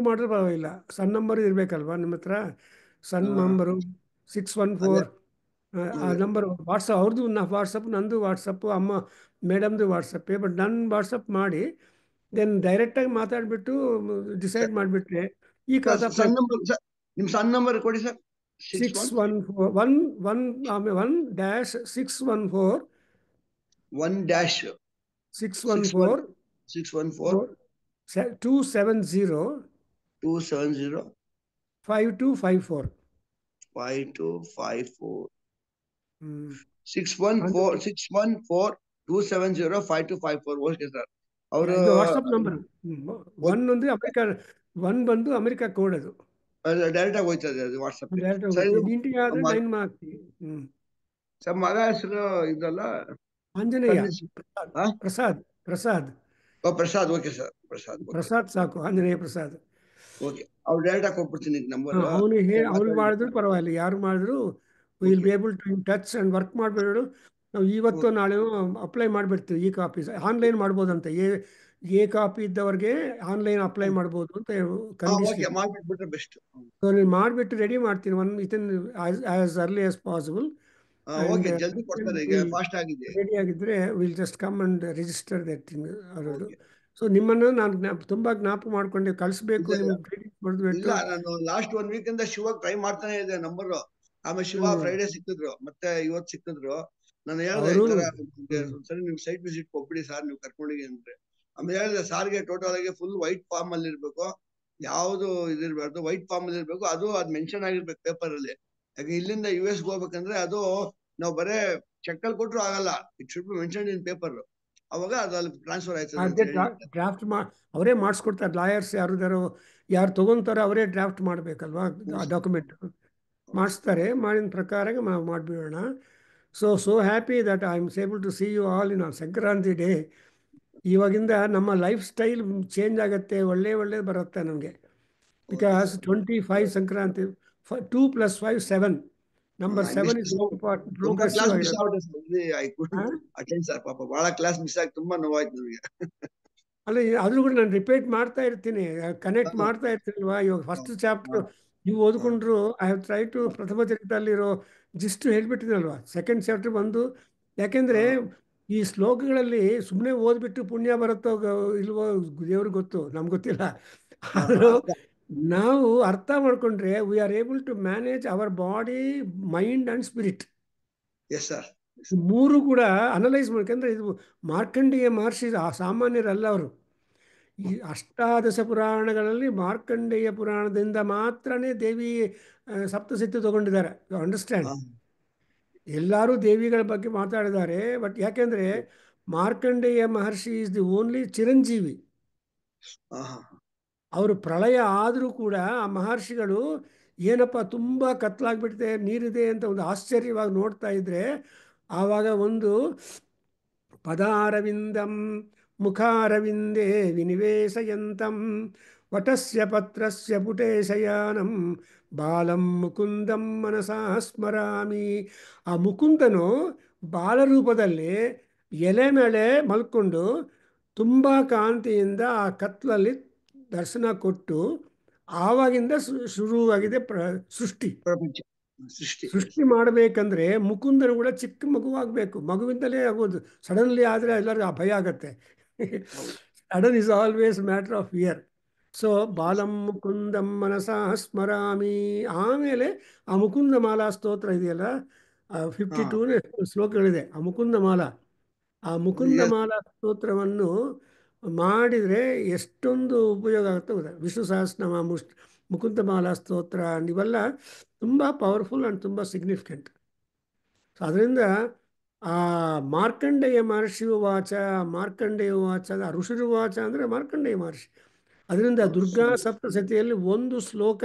ಮಾಡಿದ್ರೆ ಪರವಾಗಿಲ್ಲ. ಸಣ್ಣ ನಂಬರ್ ಇರ್ಬೇಕಲ್ವಾ ನಿಮ್ಮ ಹತ್ರ? ಸಣ್ಣ ನಂಬರು 614 ಆ ನಂಬರ್ ವಾಟ್ಸಪ್. ಅವ್ರದ್ದು ವಾಟ್ಸಪ್, ನಂದು ವಾಟ್ಸಪ್, ಅಮ್ಮ ಮೇಡಮ್ದು ವಾಟ್ಸಪ್ಪೇ. ಬಟ್ ನನ್ನ ವಾಟ್ಸಪ್ ಮಾಡಿ ದೆನ್ ಡೈರೆಕ್ಟಾಗಿ ಮಾತಾಡ್ಬಿಟ್ಟು ಡಿಸೈಡ್ ಮಾಡಿಬಿಟ್ರೆ ಈ ಖಾತಾ. ನಿಮ್ಮ ಸಣ್ಣ ನಂಬರ್ ಕೊಡಿ ಸರ್. 614 270 5254. 614 270 5254. Okay sir. ಅವರು ಇದು ವಾಟ್ಸಪ್ ನಂಬರ್. ಒನ್ ಒಂದು ಅಮೆರಿಕ, ಒನ್ ಬಂದು ಅಮೆರಿಕ ಕೋಡ್ ಅದು. ಡೈರೆಕ್ಟ್ ಆಗಿ ಹೋಯ್ತದೆ ಅದು ವಾಟ್ಸಪ್. ಡೈರೆಕ್ಟ್ ಸರ್ ಹೋಗುತ್ತೆ. ಇಂಡಿಯಾ ಆದ್ರೆ 9 ಮಾರ್ಕ್ಸ್. ಸರ್ ಮಗ ಹೆಸರು ಇದಲ್ಲ ಆಂಜನೇಯ. ಪ್ರಸಾದ್. ಪ್ರಸಾದ್ ಪ್ರಸಾದ್ ಪ್ರಸಾದ್. Okay sir, Prasad. ಪ್ರಸಾದ್ ಸಾಕು, ಆಂಜನೇಯ ಪ್ರಸಾದ್. ಓಕೆ, ಅವ್ರು ಡೈರೆಕ್ಟ್ ಆಗಿ ಕೊಟ್ಬಿಡ್ತೀನಿ ನಂಬರ್. ಅವ್ನಿಗೆ ಮಾಡಿದ್ರು ಪರವಾಗಿಲ್ಲ, ಯಾರು ಮಾಡಿದ್ರು will be able to in touch and work ಮಾಡಬೇಡ. ನಾವು ಇವತ್ತು ನಾಳೆ ಅಪ್ಲೈ ಮಾಡಿಬಿಡ್ತೀವಿ. ಈ ಕಾಪಿ ಆನ್ಲೈನ್ ಮಾಡ್ಬೋದಂತ, ಎ ಕಾಪಿ ಇದ್ದವ್ರಿಗೆ ಆನ್ಲೈನ್ ಅಪ್ಲೈ ಮಾಡ್ಬೋದು ಅಂತ ಕಂಡೀಷನ್. ಮಾಡ್ಬಿಟ್ರೆ ಬೆಸ್ಟ್. ನೀನು ಮಾಡಿಬಿಟ್ಟು ರೆಡಿ ಮಾಡ್ತೀನಿ as early as possible. Okay, ಜಲ್ದಿ ಕೊಡ್ತಾರೆ ಈಗ, ಫಾಸ್ಟ್ ಆಗಿದೆ. ರೆಡಿ ಆಗಿದ್ರೆ will just come and register that thing ಅವರದ್ದು. ಸೊ ನಿಮ್ಮನ್ನು ನಾನು ತುಂಬಾ ಜ್ಞಾಪಕ ಮಾಡ್ಕೊಂಡು ಕಳಿಸ್ಬೇಕು ನಿಮ್ಗೆ. ಇಲ್ಲ, ನಾನು ಲಾಸ್ಟ್ 1 ವೀಕ್ ಇಂದ ಶಿವಾಗ ಟ್ರೈ ಮಾಡ್ತಾನೆ ಇದೆ ನಂಬರ್. ಆಮೇಲೆ ಶಿವ ಫ್ರೈಡೆ ಸಿಕ್ಕಿದ್ರು, ಮತ್ತೆ ಇವತ್ತು ಸಿಕ್ಕಿದ್ರು. ನಾನು ಹೇಳ್ದೆ ಈ ತರ ಸರಿ ನಿಮ್ ಸೈಟ್ ವಿಸಿಟ್ ಕೊಟ್ಬಿಡಿ ಸರ್, ನೀವು ಕರ್ಕೊಂಡಿಗೆ ಅಂದ್ರೆ. ಆಮೇಲೆ ಹೇಳಿದೆ ಸಾರ್ಗೆ ಟೋಟಲ್ ಆಗಿ ಫುಲ್ ವೈಟ್ ಫಾರ್ಮ್ ಅಲ್ಲಿ ಇರ್ಬೇಕು, ಯಾವ್ದು ಇದಿರ್ಬಾರ್ದು, ವೈಟ್ ಫಾರ್ಮ್ ಅಲ್ಲಿ ಇರ್ಬೇಕು. ಅದು ಮೆನ್ಷನ್ ಆಗಿರ್ಬೇಕು ಪೇಪರ್ ಅಲ್ಲಿ. ಯಾಕೆ ಇಲ್ಲಿಂದ US ಹೋಗ್ಬೇಕಂದ್ರೆ ಅದು ನಾವು ಬರೇ ಚೆಕ್ ಅಲ್ಲಿ ಕೊಟ್ರು ಆಗಲ್ಲ, it should be mention in paper. ಅವಾಗ ಅದು ಅಲ್ಲಿ ಟ್ರಾನ್ಸ್ಫರ್ ಆಯ್ತದೆ. ಡ್ರಾಫ್ಟ್ ಅವರೇ ಮಾಡಿಸ್ಕೊಡ್ತಾರೆ. ಲಾಯರ್ಸ್ ಯಾರು ತಗೊಂತಾರೋ ಅವರೇ ಡ್ರಾಫ್ಟ್ ಮಾಡ್ಬೇಕಲ್ವಾ ಡಾಕ್ಯುಮೆಂಟ್. ಮಾಡಿಸ್ತಾರೆ, ಮಾಡಿದ ಪ್ರಕಾರ ನಾವು ಮಾಡಿಬಿಡೋಣ. So happy that I am able to see you all in Sankranti day. ಇವಾಗಿಂದ ನಮ್ಮ ಲೈಫ್ ಸ್ಟೈಲ್ ಚೇಂಜ್ ಆಗುತ್ತೆ, ಒಳ್ಳೇದು ಬರುತ್ತೆ ನಮಗೆ. Because 25 Sankranti, 2 + 5 7. Number 7 is so important. Progressive. ಪಾಪ ಬಹಳ ಕ್ಲಾಸ್ ಮಿಸ್ ಆಗಿ ತುಂಬಾ ನೋವಾಯ್ತು ನನಗೆ. ಅಲ್ಲ, ಆದ್ರೂ ಕೂಡ ನಾನು ರಿಪೀಟ್ ಮಾಡ್ತಾ ಇರ್ತೀನಿ, ಕನೆಕ್ಟ್ ಮಾಡ್ತಾ ಇರ್ತೀನಲ್ವಾ. ಇವಾಗ ಫಸ್ಟ್ ಚಾಪ್ಟರ್ ನೀವು ಓದ್ಕೊಂಡ್ರು ಐ ಹ್ಯಾವ್ ಟ್ರೈ ಟು ಪ್ರಥಮ ಚರಿತ್ರದಲ್ಲಿರೋ ಜಿಸ್ಟ್ ಹೇಳ್ಬಿಟ್ಟಿನಲ್ವಾ. ಸೆಕೆಂಡ್ ಚಾಪ್ಟರ್ ಬಂದು, ಯಾಕೆಂದ್ರೆ ಈ ಶ್ಲೋಕಗಳಲ್ಲಿ ಸುಮ್ಮನೆ ಓದ್ಬಿಟ್ಟು ಪುಣ್ಯ ಬರುತ್ತೋ ಇಲ್ವೋ ದೇವ್ರಿಗೆ ಗೊತ್ತು, ನಮ್ಗೆ ಗೊತ್ತಿಲ್ಲ. ಆದರೂ ನಾವು ಅರ್ಥ ಮಾಡ್ಕೊಂಡ್ರೆ we are able to manage our body, mind and spirit. ಮೂರು ಕೂಡ ಅನಲೈಸ್ ಮಾಡ್ಕೊಂಡ್ರೆ, ಇದು ಮಾರ್ಕಂಡೇಯ ಮಹರ್ಷಿ ಸಾಮಾನ್ಯರಲ್ಲ ಅವರು. ಈ ಅಷ್ಟಾದಶ ಪುರಾಣಗಳಲ್ಲಿ ಮಾರ್ಕಂಡೇಯ ಪುರಾಣದಿಂದ ಮಾತ್ರನೇ ದೇವಿ ಸಪ್ತಸತಿ ತಗೊಂಡಿದ್ದಾರೆ. ಅಂಡರ್ಸ್ಟ್ಯಾಂಡ್? ಎಲ್ಲರೂ ದೇವಿಗಳ ಬಗ್ಗೆ ಮಾತಾಡಿದ್ದಾರೆ. ಬಟ್ ಯಾಕೆಂದ್ರೆ ಮಾರ್ಕಂಡೇಯ ಮಹರ್ಷಿ ಇಸ್ ದಿ ಓನ್ಲಿ ಚಿರಂಜೀವಿ. ಅವರು ಪ್ರಳಯ ಆದರೂ ಕೂಡ ಆ ಮಹರ್ಷಿಗಳು ಏನಪ್ಪ ತುಂಬ ಕತ್ಲಾಗ್ಬಿಟ್ಟಿದೆ, ನೀರಿದೆ ಅಂತ ಒಂದು ಆಶ್ಚರ್ಯವಾಗಿ ನೋಡ್ತಾ ಇದ್ರೆ, ಆವಾಗ ಒಂದು ಪದಾರವಿಂದಂ ಮುಖಾರವಿಂದೇ ವಿನಿವೇಶಯಂತಂ ವಟಸ್ಯ ಪತ್ರಸ್ಯ ಪುಟೇ ಶಯಾನಂ ಬಾಲಂ ಮುಕುಂದಂ ಮನಸಾ ಸ್ಮರಾಮಿ. ಆ ಮುಕುಂದನು ಬಾಲರೂಪದಲ್ಲಿ ಎಲೆ ಮೇಲೆ ಮಲ್ಕೊಂಡು ತುಂಬ ಕಾಂತಿಯಿಂದ ಆ ಕತ್ಲಲ್ಲಿ ದರ್ಶನ ಕೊಟ್ಟು, ಆವಾಗಿಂದ ಶುರುವಾಗಿದೆ ಸೃಷ್ಟಿ ಮಾಡಬೇಕಂದ್ರೆ ಮುಕುಂದನು ಕೂಡ ಚಿಕ್ಕ ಮಗುವಾಗಬೇಕು. ಮಗುವಿಂದಲೇ ಆಗೋದು. ಸಡನ್ಲಿ ಆದರೆ ಎಲ್ಲರಿಗೂ ಭಯ ಆಗತ್ತೆ. Sudden is always matter of fear. So ಬಾಲಂ ಮುಕುಂದಂ ಮನಸಾ ಸ್ಮರಾಮಿ. ಆಮೇಲೆ ಆ ಮುಕುಂದ ಮಾಲಾ ಸ್ತೋತ್ರ ಇದೆಯಲ್ಲ, 52 ಶ್ಲೋಕಗಳಿದೆ ಆ ಮುಕುಂದ ಮಾಲಾ. ಆ ಮುಕುಂದ ಮಾಲಾ ಸ್ತೋತ್ರವನ್ನು ಮಾಡಿದರೆ ಎಷ್ಟೊಂದು ಉಪಯೋಗ ಆಗುತ್ತೆ ಗೊತ್ತಾ. ವಿಷ್ಣು ಸಹಸ್ರನಾಮ, ಮುಕುಂದ ಮಾಲಾ ಸ್ತೋತ್ರ, ಇವೆಲ್ಲ ತುಂಬ ಪವರ್ಫುಲ್ ಆ್ಯಂಡ್ ತುಂಬ ಸಿಗ್ನಿಫಿಕೆಂಟ್. ಸೊ ಅದರಿಂದ ಆ ಮಾರ್ಕಂಡೇಯ ಮಹರ್ಷಿ ವಾಚ, ಮಾರ್ಕಂಡೇಯ ವಾಚ, ಋಷಿರುವಾಚ ಅಂದರೆ ಮಾರ್ಕಂಡೇಯ ಮಹರ್ಷಿ. ಅದರಿಂದ ದುರ್ಗಾ ಸಪ್ತಸತಿಯಲ್ಲಿ ಒಂದು ಶ್ಲೋಕ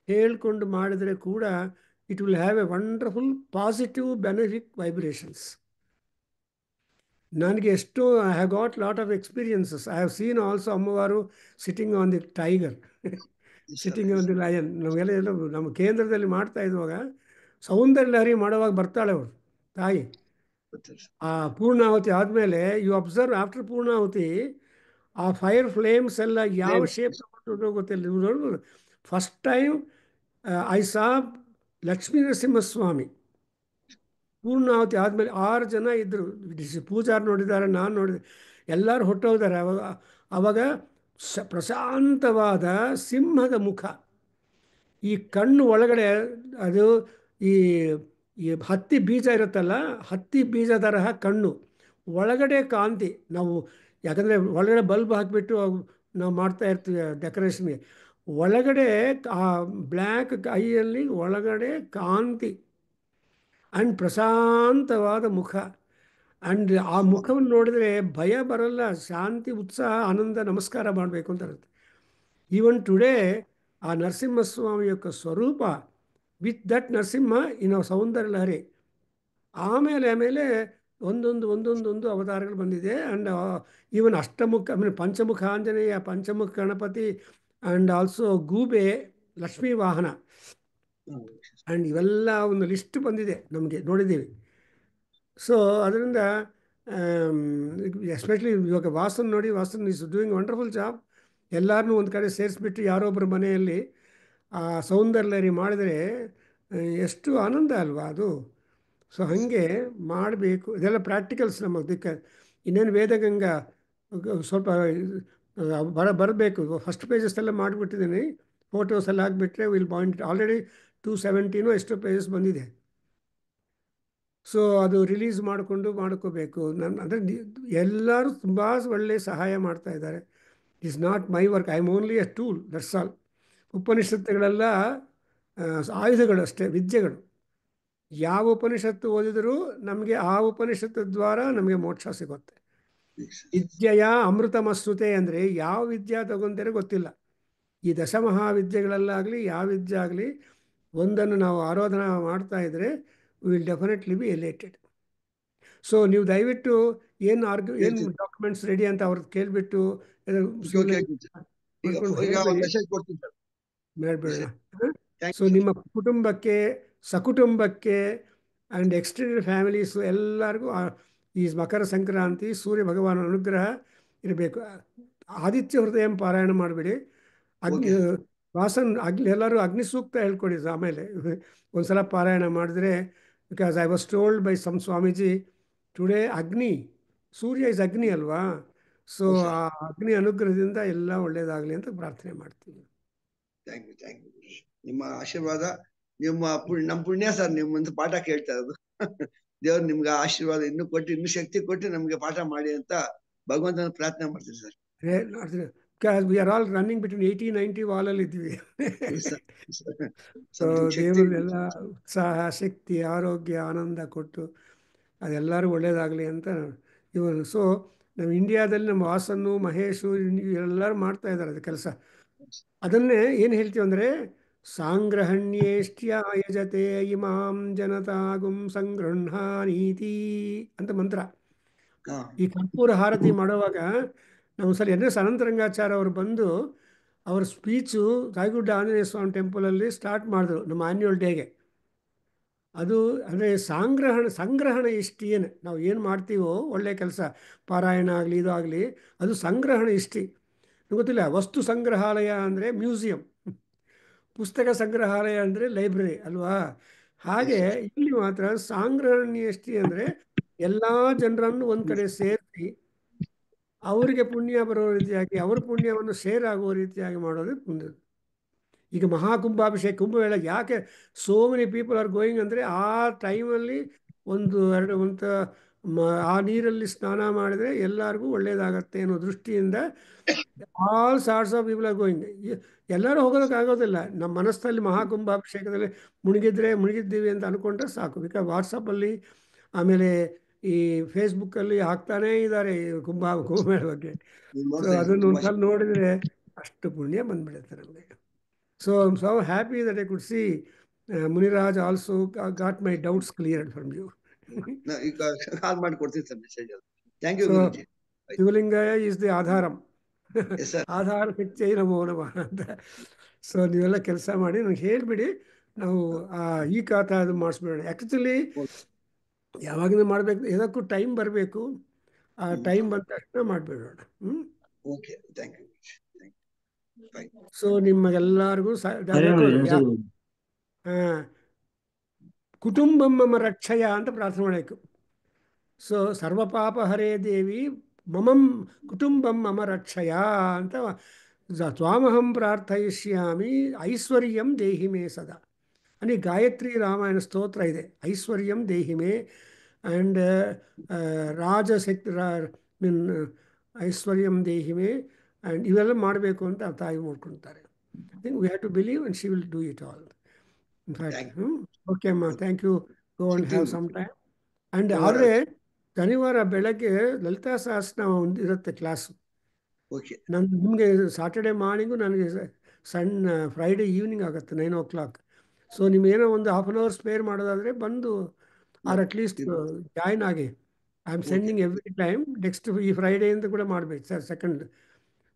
ಹೇಳ್ಕೊಂಡು ಮಾಡಿದರೆ ಕೂಡ it will have a wonderful positive benefic vibrations. ನನಗೆ ಎಷ್ಟು I have got lot of experiences. I have seen also ಅಮ್ಮವಾರು sitting on the tiger, sitting on the lion. ನಮಗೆಲ್ಲ ನಮ್ಮ ಕೇಂದ್ರದಲ್ಲಿ ಮಾಡ್ತಾ ಇದ್ದಾಗ ಸೌಂದರ್ಯ ಲಹರಿ ಮಾಡುವಾಗ ಬರ್ತಾಳೆ ಅವರು ತಾಯಿ. ಆ ಪೂರ್ಣಾಹುತಿ ಆದಮೇಲೆ ಯು ಅಬ್ಸರ್ವ್ ಆಫ್ಟರ್ ಪೂರ್ಣಾಹುತಿ ಆ ಫೈರ್ ಫ್ಲೇಮ್ಸ್ ಎಲ್ಲ ಯಾವ ಶೇಪ್ ತಗೊಂಡು ಗೊತ್ತಿಲ್ಲ. ನೀವು ನೋಡ್ಬೋದು. First time I saw Lakshmi Narasimhaswamy ಪೂರ್ಣಾಹುತಿ ಆದಮೇಲೆ 6 ಜನ ಇದ್ದರು. ಪೂಜಾರ್ ನೋಡಿದ್ದಾರೆ, ನಾನು ನೋಡಿದೆ, ಎಲ್ಲರೂ ಹೊಟ್ಟೋಗಿದ್ದಾರೆ. ಆವಾಗ ಪ್ರಶಾಂತವಾದ ಸಿಂಹದ ಮುಖ, ಈ ಕಣ್ಣು ಒಳಗಡೆ ಅದು ಈ ಹತ್ತಿ ಬೀಜ ಇರುತ್ತಲ್ಲ, ಹತ್ತಿ ಬೀಜ ತರಹ ಕಣ್ಣು, ಒಳಗಡೆ ಕಾಂತಿ. ನಾವು ಯಾಕಂದರೆ ಒಳಗಡೆ ಬಲ್ಬ್ ಹಾಕಿಬಿಟ್ಟು ನಾವು ಮಾಡ್ತಾ ಇರ್ತೀವಿ ಡೆಕೋರೇಷನ್ಗೆ. ಒಳಗಡೆ ಆ ಬ್ಲ್ಯಾಕ್ ಐಯಲ್ಲಿ ಒಳಗಡೆ ಕಾಂತಿ ಆ್ಯಂಡ್ ಪ್ರಶಾಂತವಾದ ಮುಖ. ಅಂಡ್ ಆ ಮುಖವನ್ನು ನೋಡಿದ್ರೆ ಭಯ ಬರಲ್ಲ, ಶಾಂತಿ, ಉತ್ಸಾಹ, ಆನಂದ, ನಮಸ್ಕಾರ ಮಾಡಬೇಕು ಅಂತ ಇರುತ್ತೆ. ಈವನ್ ಟುಡೇ ಆ ನರಸಿಂಹಸ್ವಾಮಿ యొక్క ಸ್ವರೂಪ, with that Narasimha in Soundarya Lahari. ಆಮೇಲೆ ಒಂದೊಂದು ಅವತಾರಗಳು ಬಂದಿದೆ. ಆ್ಯಂಡ್ ಈವನ್ ಅಷ್ಟಮುಖ, ಪಂಚಮುಖ ಆಂಜನೇಯ, ಪಂಚಮುಖ ಗಣಪತಿ, ಆ್ಯಂಡ್ ಆಲ್ಸೋ ಗೂಬೆ, ಲಕ್ಷ್ಮೀ ವಾಹನ, ಆ್ಯಂಡ್ ಇವೆಲ್ಲ ಒಂದು ಲಿಸ್ಟ್ ಬಂದಿದೆ, ನಮಗೆ ನೋಡಿದ್ದೀವಿ. ಸೊ ಅದರಿಂದ ಎಸ್ಪೆಷಲಿ ಇವಾಗ ವಾಸನ್ ನೋಡಿ, Vasan is doing wonderful job. ಎಲ್ಲರನ್ನೂ ಒಂದು ಕಡೆ ಸೇರಿಸ್ಬಿಟ್ಟು ಯಾರೊಬ್ಬರ ಮನೆಯಲ್ಲಿ ಆ ಸೌಂದರ್ಯ ಮಾಡಿದರೆ ಎಷ್ಟು ಆನಂದ ಅಲ್ವಾ ಅದು. ಸೊ ಹಾಗೆ ಮಾಡಬೇಕು. ಇದೆಲ್ಲ ಪ್ರಾಕ್ಟಿಕಲ್ಸ್ ನಮಗೆ. ಇನ್ನೇನು ವೇದಗಂಗಾ ಸ್ವಲ್ಪ ಬರಬೇಕು. ಫಸ್ಟ್ ಪೇಜಸ್ ಎಲ್ಲ ಮಾಡಿಬಿಟ್ಟಿದ್ದೀನಿ, ಫೋಟೋಸ್ ಎಲ್ಲ ಹಾಕಿಬಿಟ್ರೆ ವಿಲ್ ಪಾಯಿಂಟ್. ಆಲ್ರೆಡಿ 217 ಎಷ್ಟು ಪೇಜಸ್ ಬಂದಿದೆ. ಸೊ ಅದು ರಿಲೀಸ್ ಮಾಡ್ಕೋಬೇಕು. ಅಂದರೆ ಎಲ್ಲರೂ ತುಂಬ ಒಳ್ಳೆಯ ಸಹಾಯ ಮಾಡ್ತಾ ಇದ್ದಾರೆ. It's not my work, I am only a tool, that's all. ಉಪನಿಷತ್ತುಗಳೆಲ್ಲ ಆಯುಧಗಳು ಅಷ್ಟೇ, ವಿದ್ಯೆಗಳು. ಯಾವ ಉಪನಿಷತ್ತು ಓದಿದರೂ ನಮಗೆ ಆ ಉಪನಿಷತ್ತು ದ್ವಾರ ನಮಗೆ ಮೋಕ್ಷ ಸಿಗುತ್ತೆ. ವಿದ್ಯೆಯ ಅಮೃತಮಶ್ನುತೆ ಅಂದರೆ ಯಾವ ವಿದ್ಯೆ ತಗೊಂತಾರೆ ಗೊತ್ತಿಲ್ಲ. ಈ ದಶಮಹಾವಿದ್ಯೆಗಳಲ್ಲಾಗಲಿ ಯಾವ ವಿದ್ಯೆ ಆಗಲಿ, ಒಂದನ್ನು ನಾವು ಆರಾಧನಾ ಮಾಡ್ತಾ ಇದ್ದರೆ will definitely B elated. So ನೀವು ದಯವಿಟ್ಟು ಏನು ಡಾಕ್ಯುಮೆಂಟ್ಸ್ ರೆಡಿ ಅಂತ ಅವ್ರದ್ದು ಕೇಳಿಬಿಟ್ಟು ಮೆಸೇಜ್ ಕೊಡ್ತೀನಿ ಸರ್. ಮಾಡಬೇಡ. ಸೊ ನಿಮ್ಮ ಕುಟುಂಬಕ್ಕೆ, ಸಕುಟುಂಬಕ್ಕೆ ಆ್ಯಂಡ್ ಎಕ್ಸ್ಟೆಂಡೆಡ್ ಫ್ಯಾಮಿಲೀಸು ಎಲ್ಲರಿಗೂ ಈ ಮಕರ ಸಂಕ್ರಾಂತಿ ಸೂರ್ಯ ಭಗವಾನ ಅನುಗ್ರಹ ಇರಬೇಕು. ಆದಿತ್ಯ ಹೃದಯ ಪಾರಾಯಣ ಮಾಡಿಬಿಡಿ. ಎಲ್ಲರೂ ಅಗ್ನಿ ಸೂಕ್ತ ಹೇಳ್ಕೊಡಿ. ಆಮೇಲೆ ಒಂದ್ಸಲ ಪಾರಾಯಣ ಮಾಡಿದ್ರೆ, because I was told by some swamiji today Agni, Surya is ಅಗ್ನಿ ಅಲ್ವಾ. ಸೊ ಆ ಅಗ್ನಿ ಅನುಗ್ರಹದಿಂದ ಎಲ್ಲ ಒಳ್ಳೇದಾಗಲಿ ಅಂತ ಪ್ರಾರ್ಥನೆ ಮಾಡ್ತೀವಿ. Thank you. ನಿಮ್ಮ ಆಶೀರ್ವಾದ, ನಮ್ಮ ಪುಣ್ಯ ಸರ್, ನಿಮ್ಮಂತ ಪಾಠ ಕೇಳ್ತಾ ಇರೋದು. ದೇವ್ರು ನಿಮ್ಗೆ ಆಶೀರ್ವಾದ ಇನ್ನೂ ಕೊಟ್ಟು, ಇನ್ನೂ ಶಕ್ತಿ ಕೊಟ್ಟು ನಮ್ಗೆ ಪಾಠ ಮಾಡಿ ಅಂತ ಭಗವಂತನ ಪ್ರಾರ್ಥನೆ ಮಾಡ್ತೀನಿ sir. We are all running between 80-90 ವಾಲಲ್ಲಿ ಇದ್ವಿ. ಸೊ ದೇವರೆಲ್ಲ ಉತ್ಸಾಹ, ಶಕ್ತಿ, ಆರೋಗ್ಯ, ಆನಂದ ಕೊಟ್ಟು ಅದೆಲ್ಲರೂ ಒಳ್ಳೇದಾಗಲಿ ಅಂತ ಇವನು. ಸೊ ನಮ್ಮ ಇಂಡಿಯಾದಲ್ಲಿ ನಮ್ಮ ವಾಸನ್ನು, ಮಹೇಶು ಎಲ್ಲರೂ ಮಾಡ್ತಾ ಇದ್ದಾರೆ ಅದು ಕೆಲಸ. ಅದನ್ನೇ ಏನು ಹೇಳ್ತೀವಿ ಅಂದರೆ, ಸಾಂಗ್ರಹಣ್ಯೇಷ್ಟ್ಯ ಯಜತೆ ಇಮಾಂ ಜನತಾಗುಂ ಸಂಗೃಹ್ಣಾನೀತಿ ಅಂತ ಮಂತ್ರ. ಈ ಕರ್ಪೂರ ಹಾರತಿ ಮಾಡುವಾಗ ನಾವು ಸಲ NS ಅನಂತರಂಗಾಚಾರ್ಯ ಅವರು ಬಂದು ಅವ್ರ ಸ್ಪೀಚು ರಾಯಗುಡ್ಡ ಆಂಜನೇಯ ಸ್ವಾಮಿ ಟೆಂಪಲಲ್ಲಿ ಸ್ಟಾರ್ಟ್ ಮಾಡಿದ್ರು ನಮ್ಮ ಆ್ಯನ್ಯುವಲ್ ಡೇಗೆ. ಅದು ಅಂದರೆ ಸಂಗ್ರಹಣ ಇಷ್ಟಿ. ಏನು ನಾವು ಏನು ಮಾಡ್ತೀವೋ ಒಳ್ಳೆಯ ಕೆಲಸ, ಪಾರಾಯಣ ಆಗಲಿ ಇದು ಆಗಲಿ, ಅದು ಸಂಗ್ರಹಣ ಇಷ್ಟಿ. ಗೊತ್ತಿಲ್ಲ, ವಸ್ತು ಸಂಗ್ರಹಾಲಯ ಅಂದರೆ ಮ್ಯೂಸಿಯಂ, ಪುಸ್ತಕ ಸಂಗ್ರಹಾಲಯ ಅಂದರೆ ಲೈಬ್ರರಿ ಅಲ್ವಾ. ಹಾಗೆ ಇಲ್ಲಿ ಮಾತ್ರ ಸಾಂಗ್ರಹಣ್ಯಷ್ಟಿ ಅಂದರೆ ಎಲ್ಲ ಜನರನ್ನು ಒಂದು ಕಡೆ ಸೇರಿಸಿ ಅವರಿಗೆ ಪುಣ್ಯ ಬರೋ ರೀತಿಯಾಗಿ, ಅವ್ರ ಪುಣ್ಯವನ್ನು ಶೇರ್ ಆಗುವ ರೀತಿಯಾಗಿ ಮಾಡೋದು ಮುಂದೆ. ಈಗ ಮಹಾಕುಂಭಾಭಿಷೇಕ, ಕುಂಭಮೇಳ ಯಾಕೆ so many people are going ಅಂದರೆ, ಆ ಟೈಮಲ್ಲಿ ಆ ನೀರಲ್ಲಿ ಸ್ನಾನ ಮಾಡಿದರೆ ಎಲ್ಲರಿಗೂ ಒಳ್ಳೆಯದಾಗತ್ತೆ ಅನ್ನೋ ದೃಷ್ಟಿಯಿಂದ all sorts of people are going. ಎಲ್ಲರೂ ಹೋಗೋದಕ್ಕಾಗೋದಿಲ್ಲ. ನಮ್ಮ ಮನಸ್ಸಲ್ಲಿ ಮಹಾಕುಂಭಾಭಿಷೇಕದಲ್ಲಿ ಮುಳುಗಿದ್ದೀವಿ ಅಂತ ಅಂದ್ಕೊಂಡ್ರೆ ಸಾಕು. ಬಿಕಾಸ್ ವಾಟ್ಸಪ್ಪಲ್ಲಿ ಆಮೇಲೆ ಈ ಫೇಸ್ಬುಕ್ಕಲ್ಲಿ ಹಾಕ್ತಾನೇ ಇದ್ದಾರೆ ಕುಂಭಮೇಳ ಬಗ್ಗೆ. ಸೊ ಅದನ್ನು ಒಂದ್ಸಲ ನೋಡಿದರೆ ಅಷ್ಟು ಪುಣ್ಯ ಬಂದ್ಬಿಡುತ್ತೆ ನಮಗೆ. So I am so happy that I could see Muniraj also got my doubts cleared from you. ಈಗ ಕಾಲ್ ಮಾಡಿ ಕೊಡ್ತೀನಿ ಸರ್ ಮೆಸೇಜ್. Thank you. ಶಿವಲಿಂಗಯ ಈಸ್ ದಿ ಆಧಾರಂ, ಆಧಾರ ಹೆಚ್ಚೆ ನಮೋ ನಮಃ ಅಂತ. ಸೊ ನೀವೆಲ್ಲ ಕೆಲಸ ಮಾಡಿ ನನಗೆ ಹೇಳಿಬಿಡಿ, ನಾವು ಈ ಖಾತಾ ಅದು ಮಾಡಿಸ್ಬಿಡೋಣ. ಆ್ಯಕ್ಚುಲಿ ಯಾವಾಗಿಂದ ಮಾಡಬೇಕು, ಇದಕ್ಕೂ ಟೈಮ್ ಬರಬೇಕು. ಆ ಟೈಮ್ ಬಂದ ತಕ್ಷಣ ಮಾಡಿಬಿಡೋಣ. ಸೊ ನಿಮಗೆಲ್ಲರಿಗೂ ಕುಟುಂಬಂ ಮಮ ರಕ್ಷಯ ಅಂತ ಪ್ರಾರ್ಥನೆ ಮಾಡಬೇಕು. ಸೊ ಸರ್ವಪಾಪ ಹರೇ ದೇವಿ ಮಮಂ ಕುಟುಂಬಂ ಮಮ ರಕ್ಷಯ ಅಂತ ತ್ವಾಮಹಂ ಪ್ರಾರ್ಥಯಿಷ್ಯಾಮಿ ಐಶ್ವರ್ಯಂ ದೇಹಿ ಮೇ ಸದಾ అని ಗಾಯತ್ರಿ ರಾಮಾಯಣ ಸ್ತೋತ್ರ ಇದೆ. ಐಶ್ವರ್ಯಂ ದೇಹಿ ಮೇ ಆ್ಯಂಡ್ ರಾಜಶಕ್ತಿ ಮೀನ್ ಐಶ್ವರ್ಯಂ ದೇಹಿ ಮೇ ಆ್ಯಂಡ್ ಇವೆಲ್ಲ ಮಾಡಬೇಕು ಅಂತ ತಾಯಿ ಮಾಡ್ಕೊಳ್ತಾರೆ. I think we have to believe and she will do it all. In fact okay ಅಮ್ಮ, thank you. Go and have some time. And ಆದರೆ ಶನಿವಾರ ಬೆಳಗ್ಗೆ ಲಲಿತಾ ಸಹಸ್ರನಾಮ ಒಂದು ಇರುತ್ತೆ ಕ್ಲಾಸು. ಓಕೆ ನಾನು ನಿಮಗೆ ಸಾಟರ್ಡೆ ಮಾರ್ನಿಂಗು ನನಗೆ ಸಣ್ಣ ಫ್ರೈಡೇ ಈವ್ನಿಂಗ್ ಆಗುತ್ತೆ 9 o'clock. ಸೊ ನಿಮ್ಗೇನೋ ಒಂದು ಹಾಫ್ ಅನ್ ಅವರ್ ಸ್ಪೇರ್ ಮಾಡೋದಾದರೆ ಬಂದು ಆರ್ ಅಟ್ಲೀಸ್ಟ್ ಜಾಯ್ನ್ ಆಗಿ. I am sending every time. Next ಈ ಫ್ರೈಡೆಯಿಂದ ಕೂಡ ಮಾಡಬೇಕು sir second.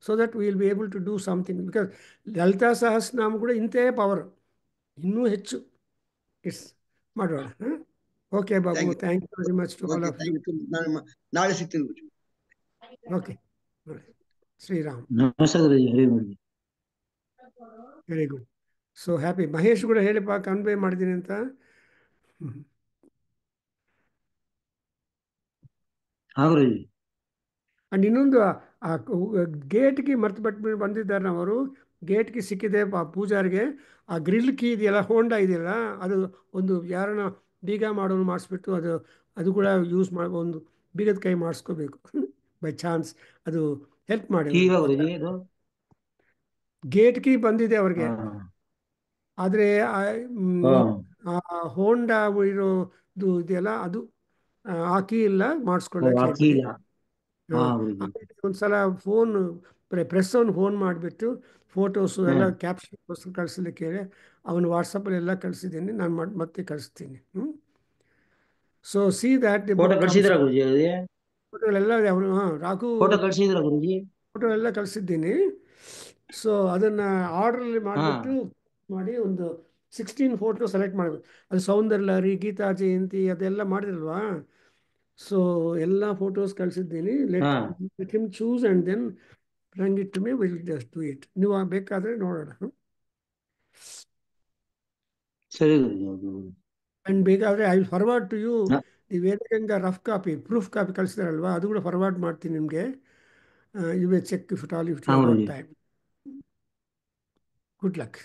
So that will be able to do something. Because Lalita Sahasranama ಕೂಡ ಇಂತೇ ಪವರ್, ಇನ್ನೂ ಹೆಚ್ಚು. ಇಟ್ಸ್ ಮಾಡೋಣ. Okay Babu, thank you very much to all of you. ನಾನು ನಾಳೆ ಸಿಗ್ತೀನಿ ಗುರುಜಿ. ಓಕೆ, ಶ್ರೀರಾಮ್. ನಮಸ್ಕಾರ Guruji. Hari Guruji. Very good. So happy. Mahesh ಕೂಡ ಹೇಳಿಪ್ಪ, ಕನ್ವೆ ಮಾಡಿದ್ದೀನಿ ಅಂತ. ಹಾ ಗುರುಜಿ. ಅಂಡ್ ಇನ್ನೊಂದು ಆ ಗೇಟ್ಗೆ ಮರ್ತು ಬಿಟ್ಟು ಬಂದಿದ್ದಾರೆ ಅವರು. ಗೇಟ್ಗೆ ಸಿಕ್ಕಿದೆ ಪೂಜಾರಿಗೆ. ಆ ಗ್ರಿಲ್ ಕೀ ಇದೆಯಲ್ಲ, ಹೋಂಡಾ ಇದೆಯಲ್ಲ, ಅದು ಒಂದು ಯಾರನ್ನ ಬೀಗ ಮಾಡೋನು ಮಾಡಿಸ್ಬಿಟ್ಟು ಅದು ಕೂಡ ಯೂಸ್ ಮಾಡಿ ಒಂದು ಬೀಗದ ಕೈ ಮಾಡಿಸ್ಕೋಬೇಕು ಬೈ ಚಾನ್ಸ್. ಅದು ಹೆಲ್ಪ್ ಮಾಡಿ. ಗುರುಜಿ ಇದು ಗೇಟ್ ಕೀ ಬಂದಿದೆ ಅವ್ರಿಗೆ, ಆದರೆ ಹೋಂಡಾ ಇರೋದು ಇದೆಯಲ್ಲ, ಅದು ಆ ಕೀ ಇಲ್ಲ, ಮಾಡಿಸ್ಕೊಳ್ಳೋಕೆ. ಒಂದ್ಸಲ ಫೋನ್ ಪ್ರೆಸ್ ಅವ್ನು ಫೋನ್ ಮಾಡಿಬಿಟ್ಟು ಫೋಟೋಸು ಎಲ್ಲ ಕ್ಯಾಪ್ಷನ್ ಕಳಿಸ್ಲಿಕ್ಕೆ ಅವನು ವಾಟ್ಸಪ್ಪಲ್ಲಿ ಎಲ್ಲ ಕಳಿಸಿದ್ದೀನಿ. ನಾನು ಮತ್ತೆ ಕಳಿಸ್ತೀನಿ. ಸೊ ಸಿ ದ್ಯಾಟ್ ಫೋಟೋಗಳೆಲ್ಲ ಅವನು ರಾಘು ಫೋಟೋ ಎಲ್ಲ ಕಳಿಸಿದ್ದೀನಿ. ಸೊ ಅದನ್ನು ಆರ್ಡ್ರಲ್ಲಿ ಮಾಡಿಬಿಟ್ಟು ಒಂದು 16 ಫೋಟೋ ಸೆಲೆಕ್ಟ್ ಮಾಡಬೇಕು. ಅದು ಸೌಂದರ್ಯಲಹರಿ, ಗೀತಾ ಜಯಂತಿ ಅದೆಲ್ಲ ಮಾಡಿರಲ್ವಾ. ಸೊ ಎಲ್ಲ ಫೋಟೋಸ್ ಕಳಿಸಿದ್ದೀನಿ. Let him choose and then bring it to me. Will just do it. ನೀವು ಬೇಕಾದರೆ ನೋಡೋಣ. ಆ್ಯಂಡ್ ಬೇಕಾದರೆ I will forward to you the Vedaganga rough copy, proof copy ಕಳಿಸಿದಾರಲ್ವಾ, ಅದು ಕೂಡ ಫಾರ್ವರ್ಡ್ ಮಾಡ್ತೀನಿ ನಿಮಗೆ. You will check if it all if you have time. Good luck.